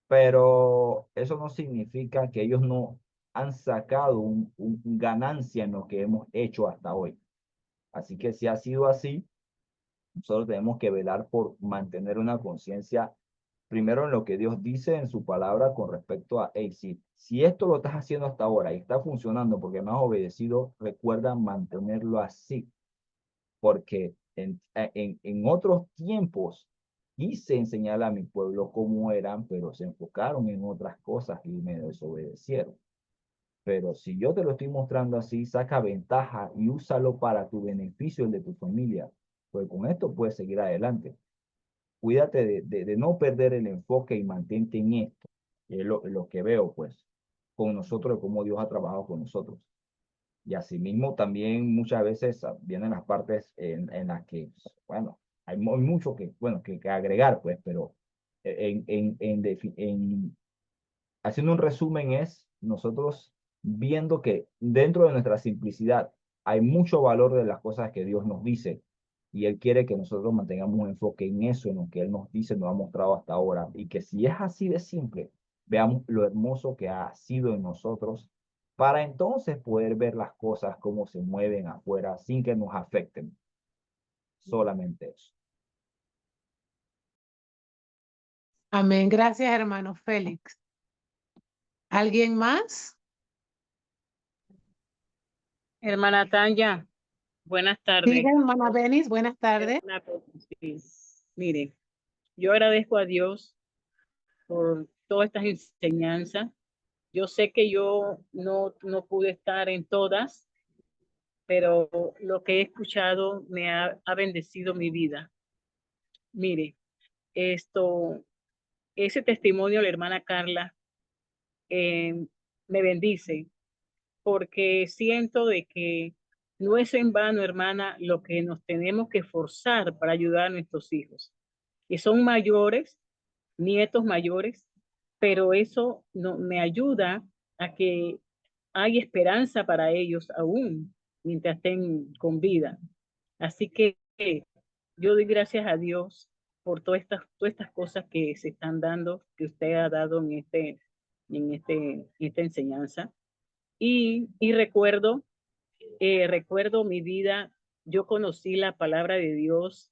pero eso no significa que ellos no han sacado un ganancia en lo que hemos hecho hasta hoy. Así que si ha sido así, nosotros tenemos que velar por mantener una conciencia primero en lo que Dios dice en su palabra con respecto a, hey, si esto lo estás haciendo hasta ahora y está funcionando porque me has obedecido, recuerda mantenerlo así, porque en otros tiempos quise enseñar a mi pueblo cómo eran, pero se enfocaron en otras cosas y me desobedecieron. Pero si yo te lo estoy mostrando así, saca ventaja y úsalo para tu beneficio y el de tu familia, pues con esto puedes seguir adelante. Cuídate de no perder el enfoque y mantente en esto. Es lo que veo, pues, con nosotros, de cómo Dios ha trabajado con nosotros. Y asimismo también muchas veces vienen las partes en las que, bueno, hay mucho que, bueno, que agregar, pues, pero haciendo un resumen es nosotros viendo que dentro de nuestra simplicidad hay mucho valor de las cosas que Dios nos dice y Él quiere que nosotros mantengamos un enfoque en eso, en lo que Él nos dice, nos ha mostrado hasta ahora y que si es así de simple, veamos lo hermoso que ha sido en nosotros para entonces poder ver las cosas como se mueven afuera sin que nos afecten. Solamente eso. Amén. Gracias, hermano Félix. ¿Alguien más? Hermana Tanya, buenas tardes. Diga, hermana Benis, buenas tardes. Sí. Mire, yo agradezco a Dios por todas estas enseñanzas. Yo sé que yo no pude estar en todas, pero lo que he escuchado me ha bendecido mi vida. Mire, ese testimonio de la hermana Carla me bendice, porque siento de que no es en vano, hermana, lo que nos tenemos que esforzar para ayudar a nuestros hijos, que son mayores, nietos mayores, pero eso no, me ayuda a que hay esperanza para ellos aún mientras estén con vida. Así que yo doy gracias a Dios por todas estas cosas que se están dando, que usted ha dado en esta enseñanza. Y recuerdo mi vida. Yo conocí la palabra de Dios,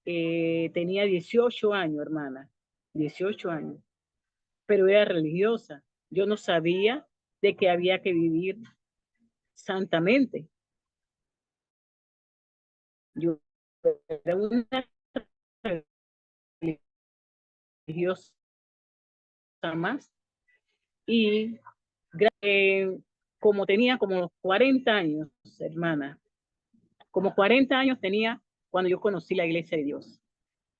tenía 18 años, hermana, 18 años, pero era religiosa. Yo no sabía de que había que vivir santamente. Yo era una religiosa más y como tenía como 40 años, hermana, como 40 años tenía cuando yo conocí la iglesia de Dios,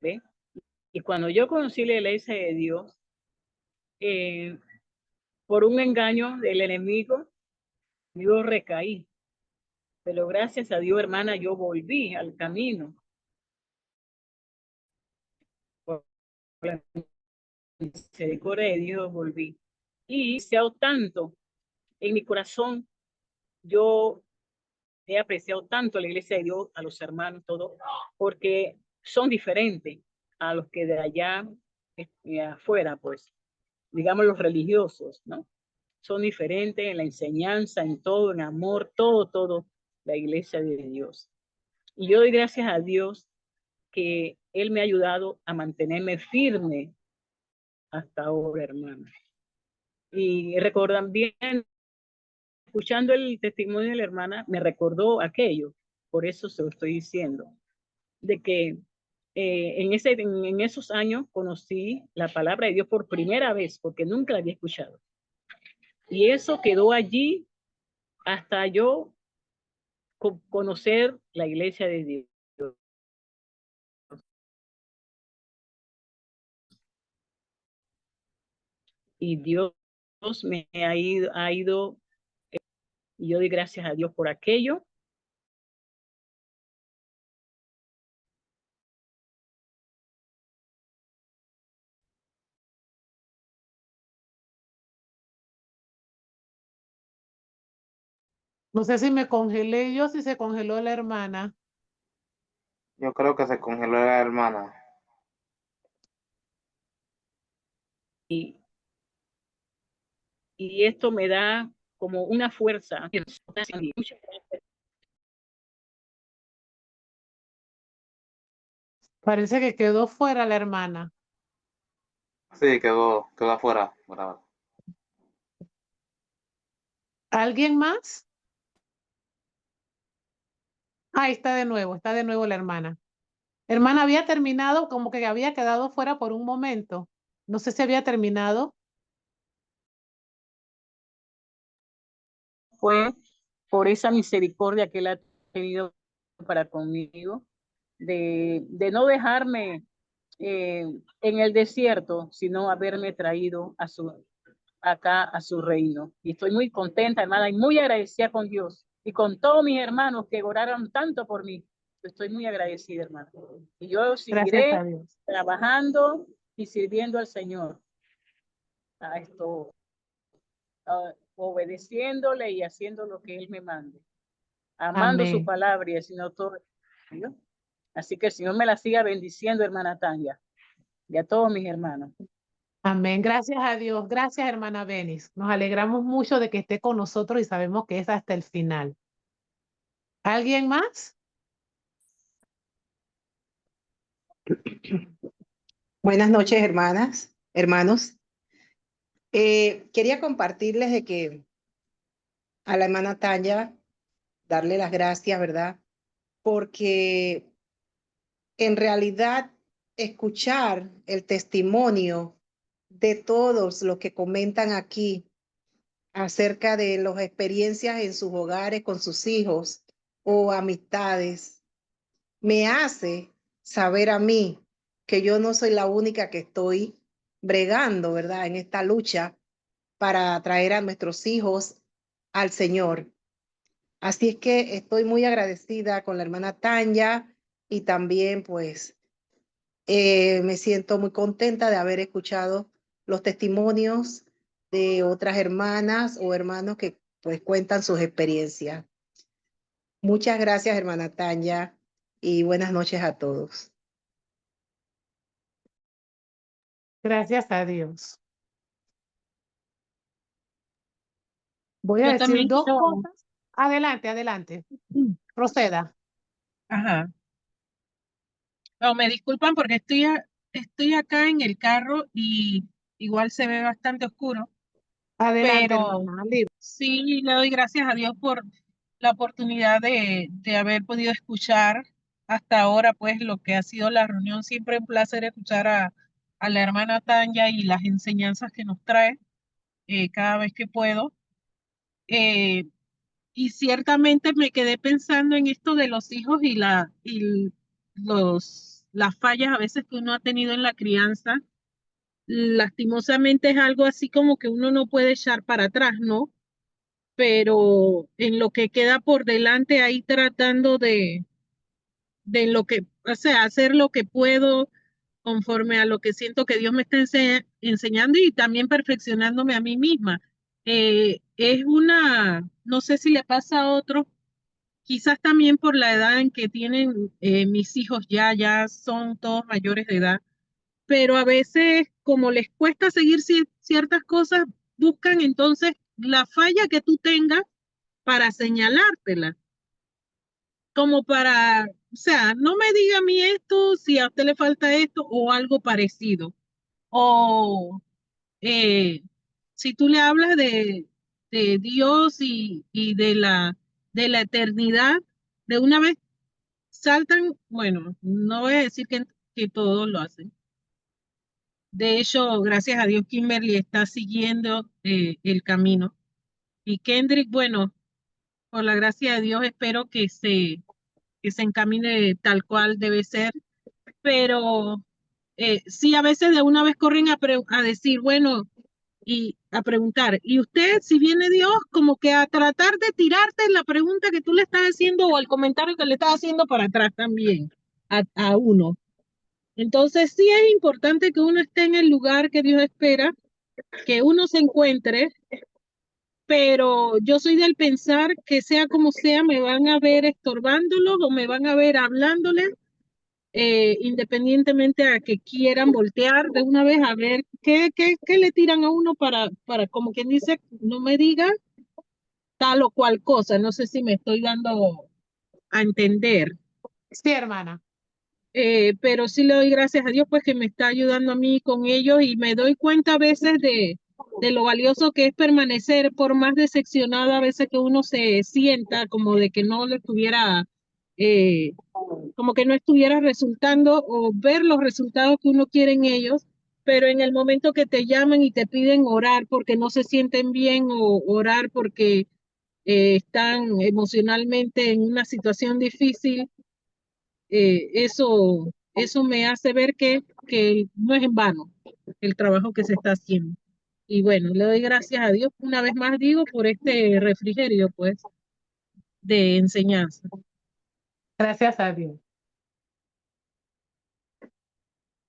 ¿ve? Y cuando yo conocí la iglesia de Dios, por un engaño del enemigo, yo recaí. Pero gracias a Dios, hermana, yo volví al camino. Por la misericordia de Dios volví. Y deseado tanto en mi corazón, yo he apreciado tanto a la iglesia de Dios, a los hermanos, todo, porque son diferentes a los que de allá afuera, pues, digamos los religiosos, ¿no? Son diferentes en la enseñanza, en todo, en amor, todo, la iglesia de Dios. Y yo doy gracias a Dios que Él me ha ayudado a mantenerme firme hasta ahora, hermana. Y recuerdan bien, escuchando el testimonio de la hermana, me recordó aquello, por eso se lo estoy diciendo, de que en esos años conocí la palabra de Dios por primera vez, porque nunca la había escuchado. Y eso quedó allí hasta yo conocer la iglesia de Dios. Y Dios me ha ido y yo doy gracias a Dios por aquello. No sé si me congelé yo, si se congeló la hermana. Yo creo que se congeló la hermana. Y esto me da como una fuerza. Parece que quedó fuera la hermana. Sí, quedó afuera. Bravo. ¿Alguien más? Ahí está de nuevo la hermana. Hermana, había terminado, como que había quedado fuera por un momento. No sé si había terminado. Fue por esa misericordia que Él ha tenido para conmigo, de no dejarme en el desierto, sino haberme traído acá a su reino. Y estoy muy contenta, hermana, y muy agradecida con Dios y con todos mis hermanos que oraron tanto por mí. Estoy muy agradecida, hermana. Y yo Gracias seguiré a Dios. trabajando y sirviendo al Señor. A esto, obedeciéndole y haciendo lo que Él me mande. Amando su Amén. palabra y haciendo todo. Así que el Señor me la siga bendiciendo, hermana Tanya, y a todos mis hermanos. Amén. Gracias a Dios. Gracias, hermana Benis. Nos alegramos mucho de que esté con nosotros y sabemos que es hasta el final. ¿Alguien más? Buenas noches, hermanas, hermanos. Quería compartirles de que a la hermana Tanya darle las gracias, ¿verdad? Porque en realidad escuchar el testimonio de todos los que comentan aquí acerca de las experiencias en sus hogares con sus hijos o amistades, me hace saber a mí que yo no soy la única que estoy bregando, ¿verdad? En esta lucha para traer a nuestros hijos al Señor. Así es que estoy muy agradecida con la hermana Tanya y también pues me siento muy contenta de haber escuchado los testimonios de otras hermanas o hermanos que pues cuentan sus experiencias. Muchas gracias, hermana Tanya, y buenas noches a todos. Gracias a Dios. Voy a Yo decir también dos quiero. cosas. Adelante. Proceda. Ajá. No, me disculpan porque estoy acá en el carro y igual se ve bastante oscuro, Adelante, pero hermana. Libre. sí le doy gracias a Dios por la oportunidad de haber podido escuchar hasta ahora, pues, lo que ha sido la reunión. Siempre un placer escuchar a la hermana Tanya y las enseñanzas que nos trae cada vez que puedo. Y ciertamente me quedé pensando en esto de los hijos las fallas a veces que uno ha tenido en la crianza. Lastimosamente es algo así como que uno no puede echar para atrás, ¿no? Pero en lo que queda por delante ahí tratando de lo que, o sea, hacer lo que puedo conforme a lo que siento que Dios me está enseñando y también perfeccionándome a mí misma. No sé si le pasa a otros, quizás también por la edad en que tienen mis hijos ya son todos mayores de edad, pero a veces como les cuesta seguir ciertas cosas, buscan entonces la falla que tú tengas para señalártela, como para o sea, no me diga a mí esto si a usted le falta esto o algo parecido. O si tú le hablas de Dios y de la eternidad, de una vez saltan, bueno, no voy a decir que todos lo hacen. De hecho, gracias a Dios, Kimberly está siguiendo el camino. Y Kendrick, bueno, por la gracia de Dios, espero que se encamine tal cual debe ser. Pero sí, a veces de una vez corren a decir, bueno, y a preguntar, y usted, si viene Dios, como que a tratar de tirarte la pregunta que tú le estás haciendo o el comentario que le estás haciendo para atrás también a uno. Entonces sí es importante que uno esté en el lugar que Dios espera, que uno se encuentre, pero yo soy del pensar que sea como sea, me van a ver estorbándolo o me van a ver hablándole, independientemente a que quieran voltear de una vez a ver qué le tiran a uno para, como quien dice, no me diga tal o cual cosa. No sé si me estoy dando a entender. Sí, hermana. Pero sí le doy gracias a Dios pues que me está ayudando a mí con ellos y me doy cuenta a veces de lo valioso que es permanecer por más decepcionado a veces que uno se sienta como de que no le estuviera, como que no estuviera resultando o ver los resultados que uno quiere en ellos, pero en el momento que te llaman y te piden orar porque no se sienten bien o orar porque están emocionalmente en una situación difícil, eso me hace ver que no es en vano el trabajo que se está haciendo. Y bueno, le doy gracias a Dios, una vez más digo, por este refrigerio, pues, de enseñanza. Gracias a Dios.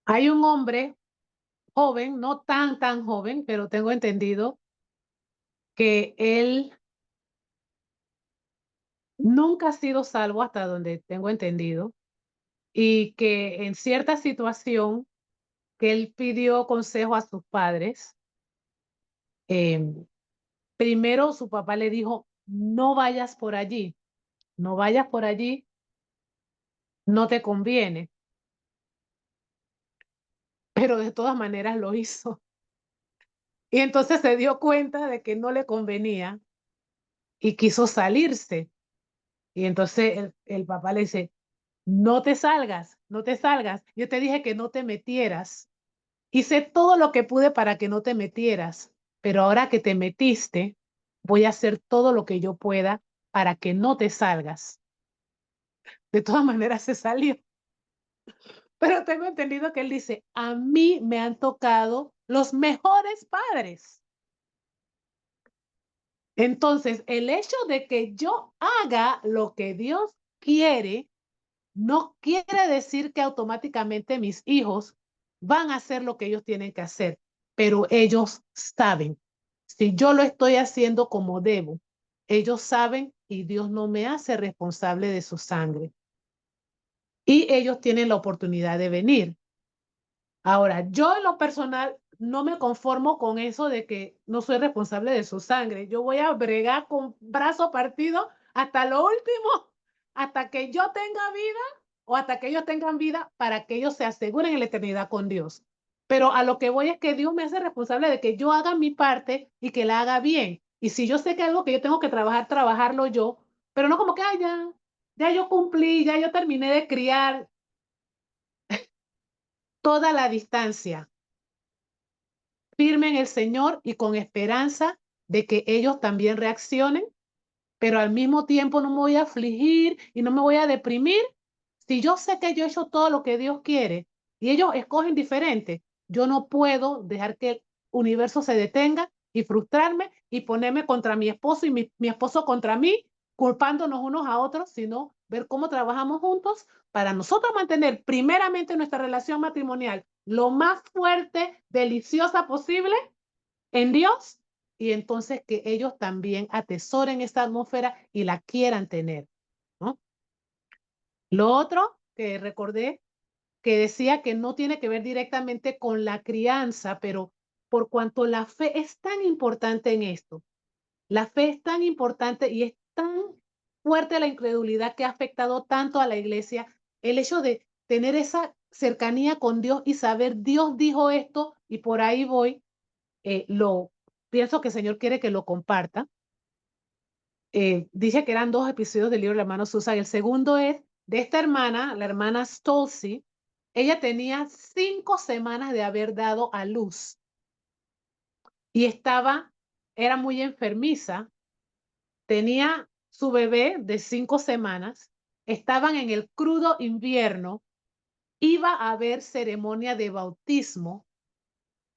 Hay un hombre joven, no tan joven, pero tengo entendido que él nunca ha sido salvo hasta donde tengo entendido y que en cierta situación que él pidió consejo a sus padres, primero su papá le dijo, no vayas por allí, no vayas por allí, no te conviene, pero de todas maneras lo hizo. Y entonces se dio cuenta de que no le convenía y quiso salirse. Y entonces el papá le dice, no te salgas, no te salgas. Yo te dije que no te metieras. Hice todo lo que pude para que no te metieras, pero ahora que te metiste, voy a hacer todo lo que yo pueda para que no te salgas. De todas maneras se salió. Pero tengo entendido que él dice, a mí me han tocado los mejores padres. Entonces, el hecho de que yo haga lo que Dios quiere, no quiere decir que automáticamente mis hijos van a hacer lo que ellos tienen que hacer, pero ellos saben. Si yo lo estoy haciendo como debo, ellos saben y Dios no me hace responsable de su sangre. Y ellos tienen la oportunidad de venir. Ahora, yo en lo personal no me conformo con eso de que no soy responsable de su sangre. Yo voy a bregar con brazo partido hasta lo último, hasta que yo tenga vida o hasta que ellos tengan vida para que ellos se aseguren en la eternidad con Dios. Pero a lo que voy es que Dios me hace responsable de que yo haga mi parte y que la haga bien. Y si yo sé que algo que yo tengo que trabajar, trabajarlo yo, pero no como que, ay, ya yo cumplí, ya yo terminé de criar toda la distancia firme en el Señor y con esperanza de que ellos también reaccionen, pero al mismo tiempo no me voy a afligir y no me voy a deprimir. Si yo sé que yo he hecho todo lo que Dios quiere y ellos escogen diferente, yo no puedo dejar que el universo se detenga y frustrarme y ponerme contra mi esposo y mi esposo contra mí, culpándonos unos a otros, sino ver cómo trabajamos juntos para nosotros mantener primeramente nuestra relación matrimonial lo más fuerte, deliciosa posible en Dios y entonces que ellos también atesoren esta atmósfera y la quieran tener, ¿no? Lo otro que recordé que decía que no tiene que ver directamente con la crianza, pero por cuanto la fe es tan importante en esto, la fe es tan importante y es tan fuerte la incredulidad que ha afectado tanto a la iglesia, el hecho de tener esa cercanía con Dios y saber Dios dijo esto y por ahí voy, pienso que el Señor quiere que lo comparta. Dije que eran 2 episodios del libro de la hermana Susan. El segundo es de esta hermana, la hermana Stolzy. Ella tenía 5 semanas de haber dado a luz y era muy enfermiza. Tenía su bebé de 5 semanas. Estaban en el crudo invierno. Iba a haber ceremonia de bautismo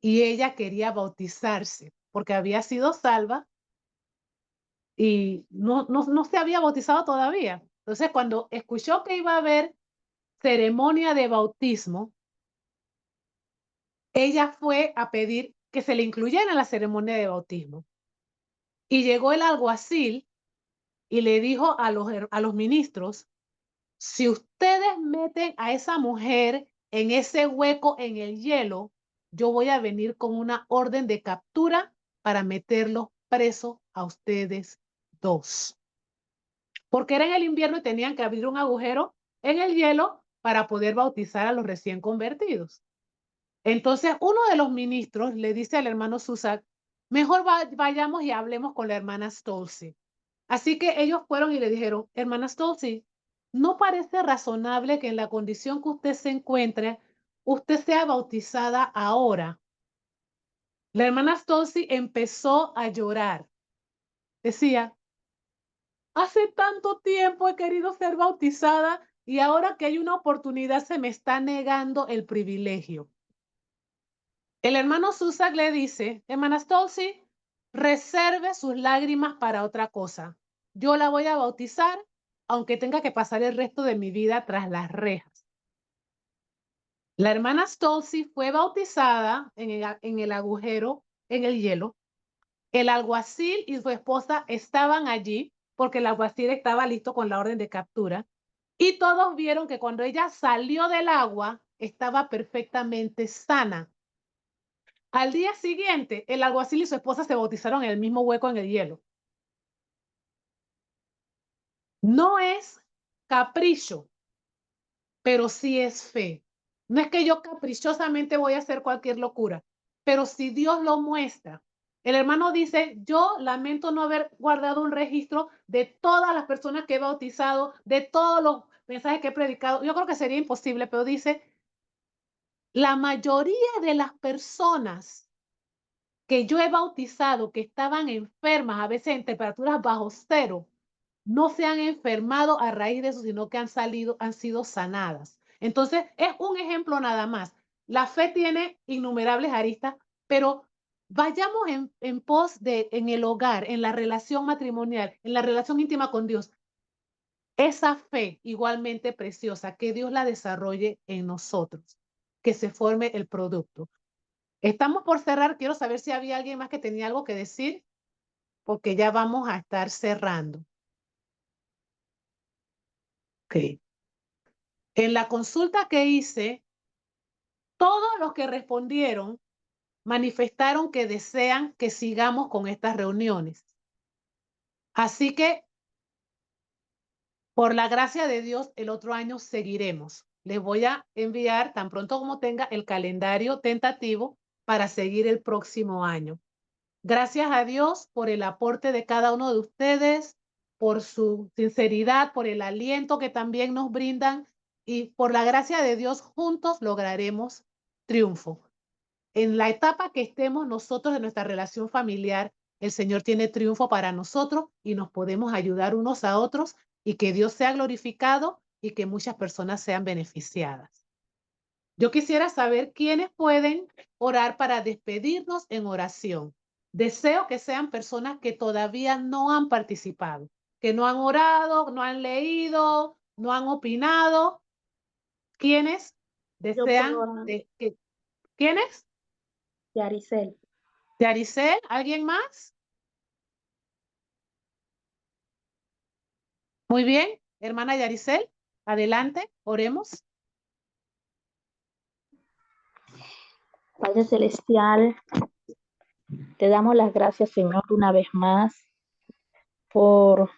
y ella quería bautizarse porque había sido salva y no se había bautizado todavía. Entonces, cuando escuchó que iba a haber ceremonia de bautismo, ella fue a pedir que se le incluyera en la ceremonia de bautismo. Y llegó el alguacil y le dijo a los ministros, si ustedes meten a esa mujer en ese hueco en el hielo, yo voy a venir con una orden de captura para meterlos presos a ustedes 2. Porque era en el invierno y tenían que abrir un agujero en el hielo para poder bautizar a los recién convertidos. Entonces, uno de los ministros le dice al hermano Susak, mejor vayamos y hablemos con la hermana Stolzy. Así que ellos fueron y le dijeron, hermana Stolzy, ¿no parece razonable que en la condición que usted se encuentre, usted sea bautizada ahora? La hermana Stolzy empezó a llorar. Decía, hace tanto tiempo he querido ser bautizada y ahora que hay una oportunidad se me está negando el privilegio. El hermano Susak le dice, hermana Stolzy, reserve sus lágrimas para otra cosa. Yo la voy a bautizar, aunque tenga que pasar el resto de mi vida tras las rejas. La hermana Stolzy fue bautizada en el agujero, en el hielo. El alguacil y su esposa estaban allí porque el alguacil estaba listo con la orden de captura. Y todos vieron que cuando ella salió del agua, estaba perfectamente sana. Al día siguiente, el alguacil y su esposa se bautizaron en el mismo hueco en el hielo. No es capricho, pero sí es fe. No es que yo caprichosamente voy a hacer cualquier locura, pero si Dios lo muestra. El hermano dice, yo lamento no haber guardado un registro de todas las personas que he bautizado, de todos los mensajes que he predicado. Yo creo que sería imposible, pero dice, la mayoría de las personas que yo he bautizado que estaban enfermas, a veces en temperaturas bajo cero, no se han enfermado a raíz de eso, sino que han sido sanadas. Entonces, es un ejemplo nada más. La fe tiene innumerables aristas, pero vayamos en pos en el hogar, en la relación matrimonial, en la relación íntima con Dios. Esa fe igualmente preciosa, que Dios la desarrolle en nosotros, que se forme el producto. Estamos por cerrar. Quiero saber si había alguien más que tenía algo que decir, porque ya vamos a estar cerrando. Ok. En la consulta que hice, todos los que respondieron manifestaron que desean que sigamos con estas reuniones. Así que, por la gracia de Dios, el otro año seguiremos. Les voy a enviar tan pronto como tenga el calendario tentativo para seguir el próximo año. Gracias a Dios por el aporte de cada uno de ustedes, por su sinceridad, por el aliento que también nos brindan y por la gracia de Dios juntos lograremos triunfo. En la etapa que estemos nosotros de nuestra relación familiar, el Señor tiene triunfo para nosotros y nos podemos ayudar unos a otros y que Dios sea glorificado y que muchas personas sean beneficiadas. Yo quisiera saber quiénes pueden orar para despedirnos en oración. Deseo que sean personas que todavía no han participado, que no han orado, no han leído, no han opinado. ¿Quiénes desean? ¿Quiénes? Yaricel. ¿Yaricel? ¿Alguien más? Muy bien, hermana Yaricel, adelante, oremos. Padre Celestial, te damos las gracias, Señor, una vez más por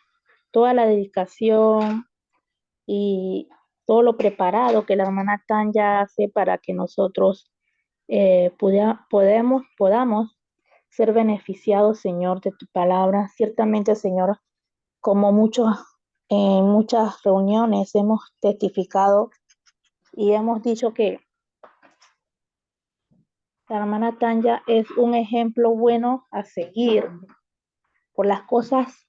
toda la dedicación y todo lo preparado que la hermana Tanya hace para que nosotros podamos ser beneficiados, Señor, de tu palabra. Ciertamente, Señor, como en muchas reuniones hemos testificado y hemos dicho que la hermana Tanya es un ejemplo bueno a seguir por las cosas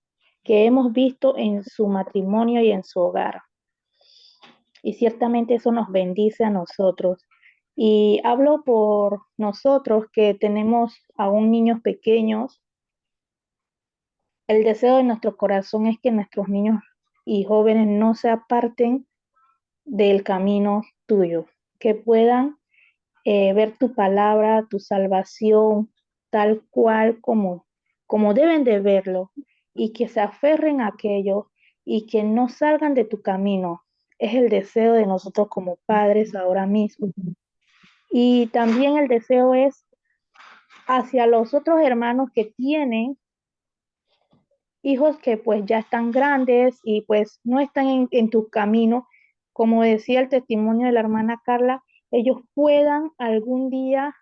que hemos visto en su matrimonio y en su hogar. Y ciertamente eso nos bendice a nosotros. Y hablo por nosotros que tenemos aún niños pequeños. El deseo de nuestro corazón es que nuestros niños y jóvenes no se aparten del camino tuyo, que puedan ver tu palabra, tu salvación, tal cual como deben de verlo, y que se aferren a aquello y que no salgan de tu camino. Es el deseo de nosotros como padres ahora mismo. Y también el deseo es hacia los otros hermanos que tienen hijos que pues ya están grandes y pues no están en tu camino. Como decía el testimonio de la hermana Carla, ellos puedan algún día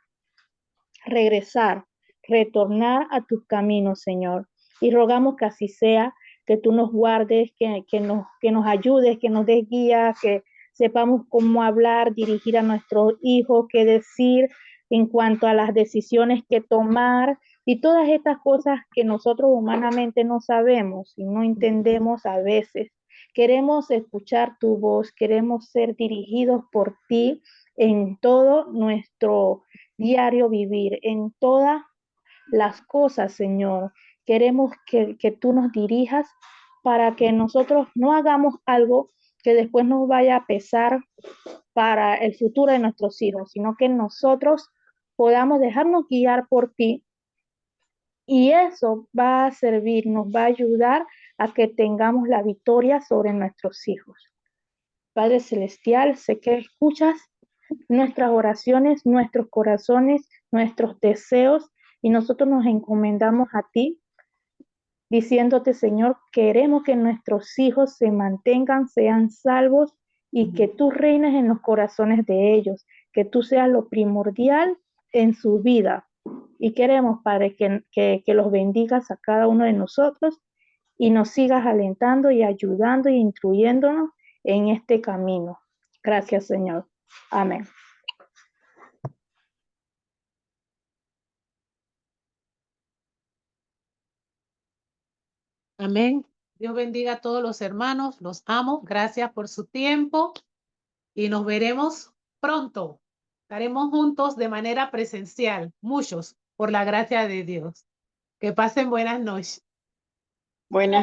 regresar, retornar a tus caminos, Señor. Y rogamos que así sea, que tú nos guardes, que nos ayudes, que nos des guía, que sepamos cómo hablar, dirigir a nuestros hijos, qué decir en cuanto a las decisiones que tomar y todas estas cosas que nosotros humanamente no sabemos y no entendemos a veces. Queremos escuchar tu voz, queremos ser dirigidos por ti en todo nuestro diario vivir, en todas las cosas, Señor. Queremos que tú nos dirijas para que nosotros no hagamos algo que después nos vaya a pesar para el futuro de nuestros hijos, sino que nosotros podamos dejarnos guiar por ti, y eso va a servir, nos va a ayudar a que tengamos la victoria sobre nuestros hijos. Padre Celestial, sé que escuchas nuestras oraciones, nuestros corazones, nuestros deseos, y nosotros nos encomendamos a ti, diciéndote, Señor, queremos que nuestros hijos se mantengan, sean salvos, y que tú reines en los corazones de ellos, que tú seas lo primordial en su vida. Y queremos, Padre, que los bendigas a cada uno de nosotros y nos sigas alentando y ayudando y instruyéndonos en este camino. Gracias, Señor. Amén. Amén. Dios bendiga a todos los hermanos. Los amo. Gracias por su tiempo y nos veremos pronto. Estaremos juntos de manera presencial, muchos, por la gracia de Dios. Que pasen buenas noches. Buenas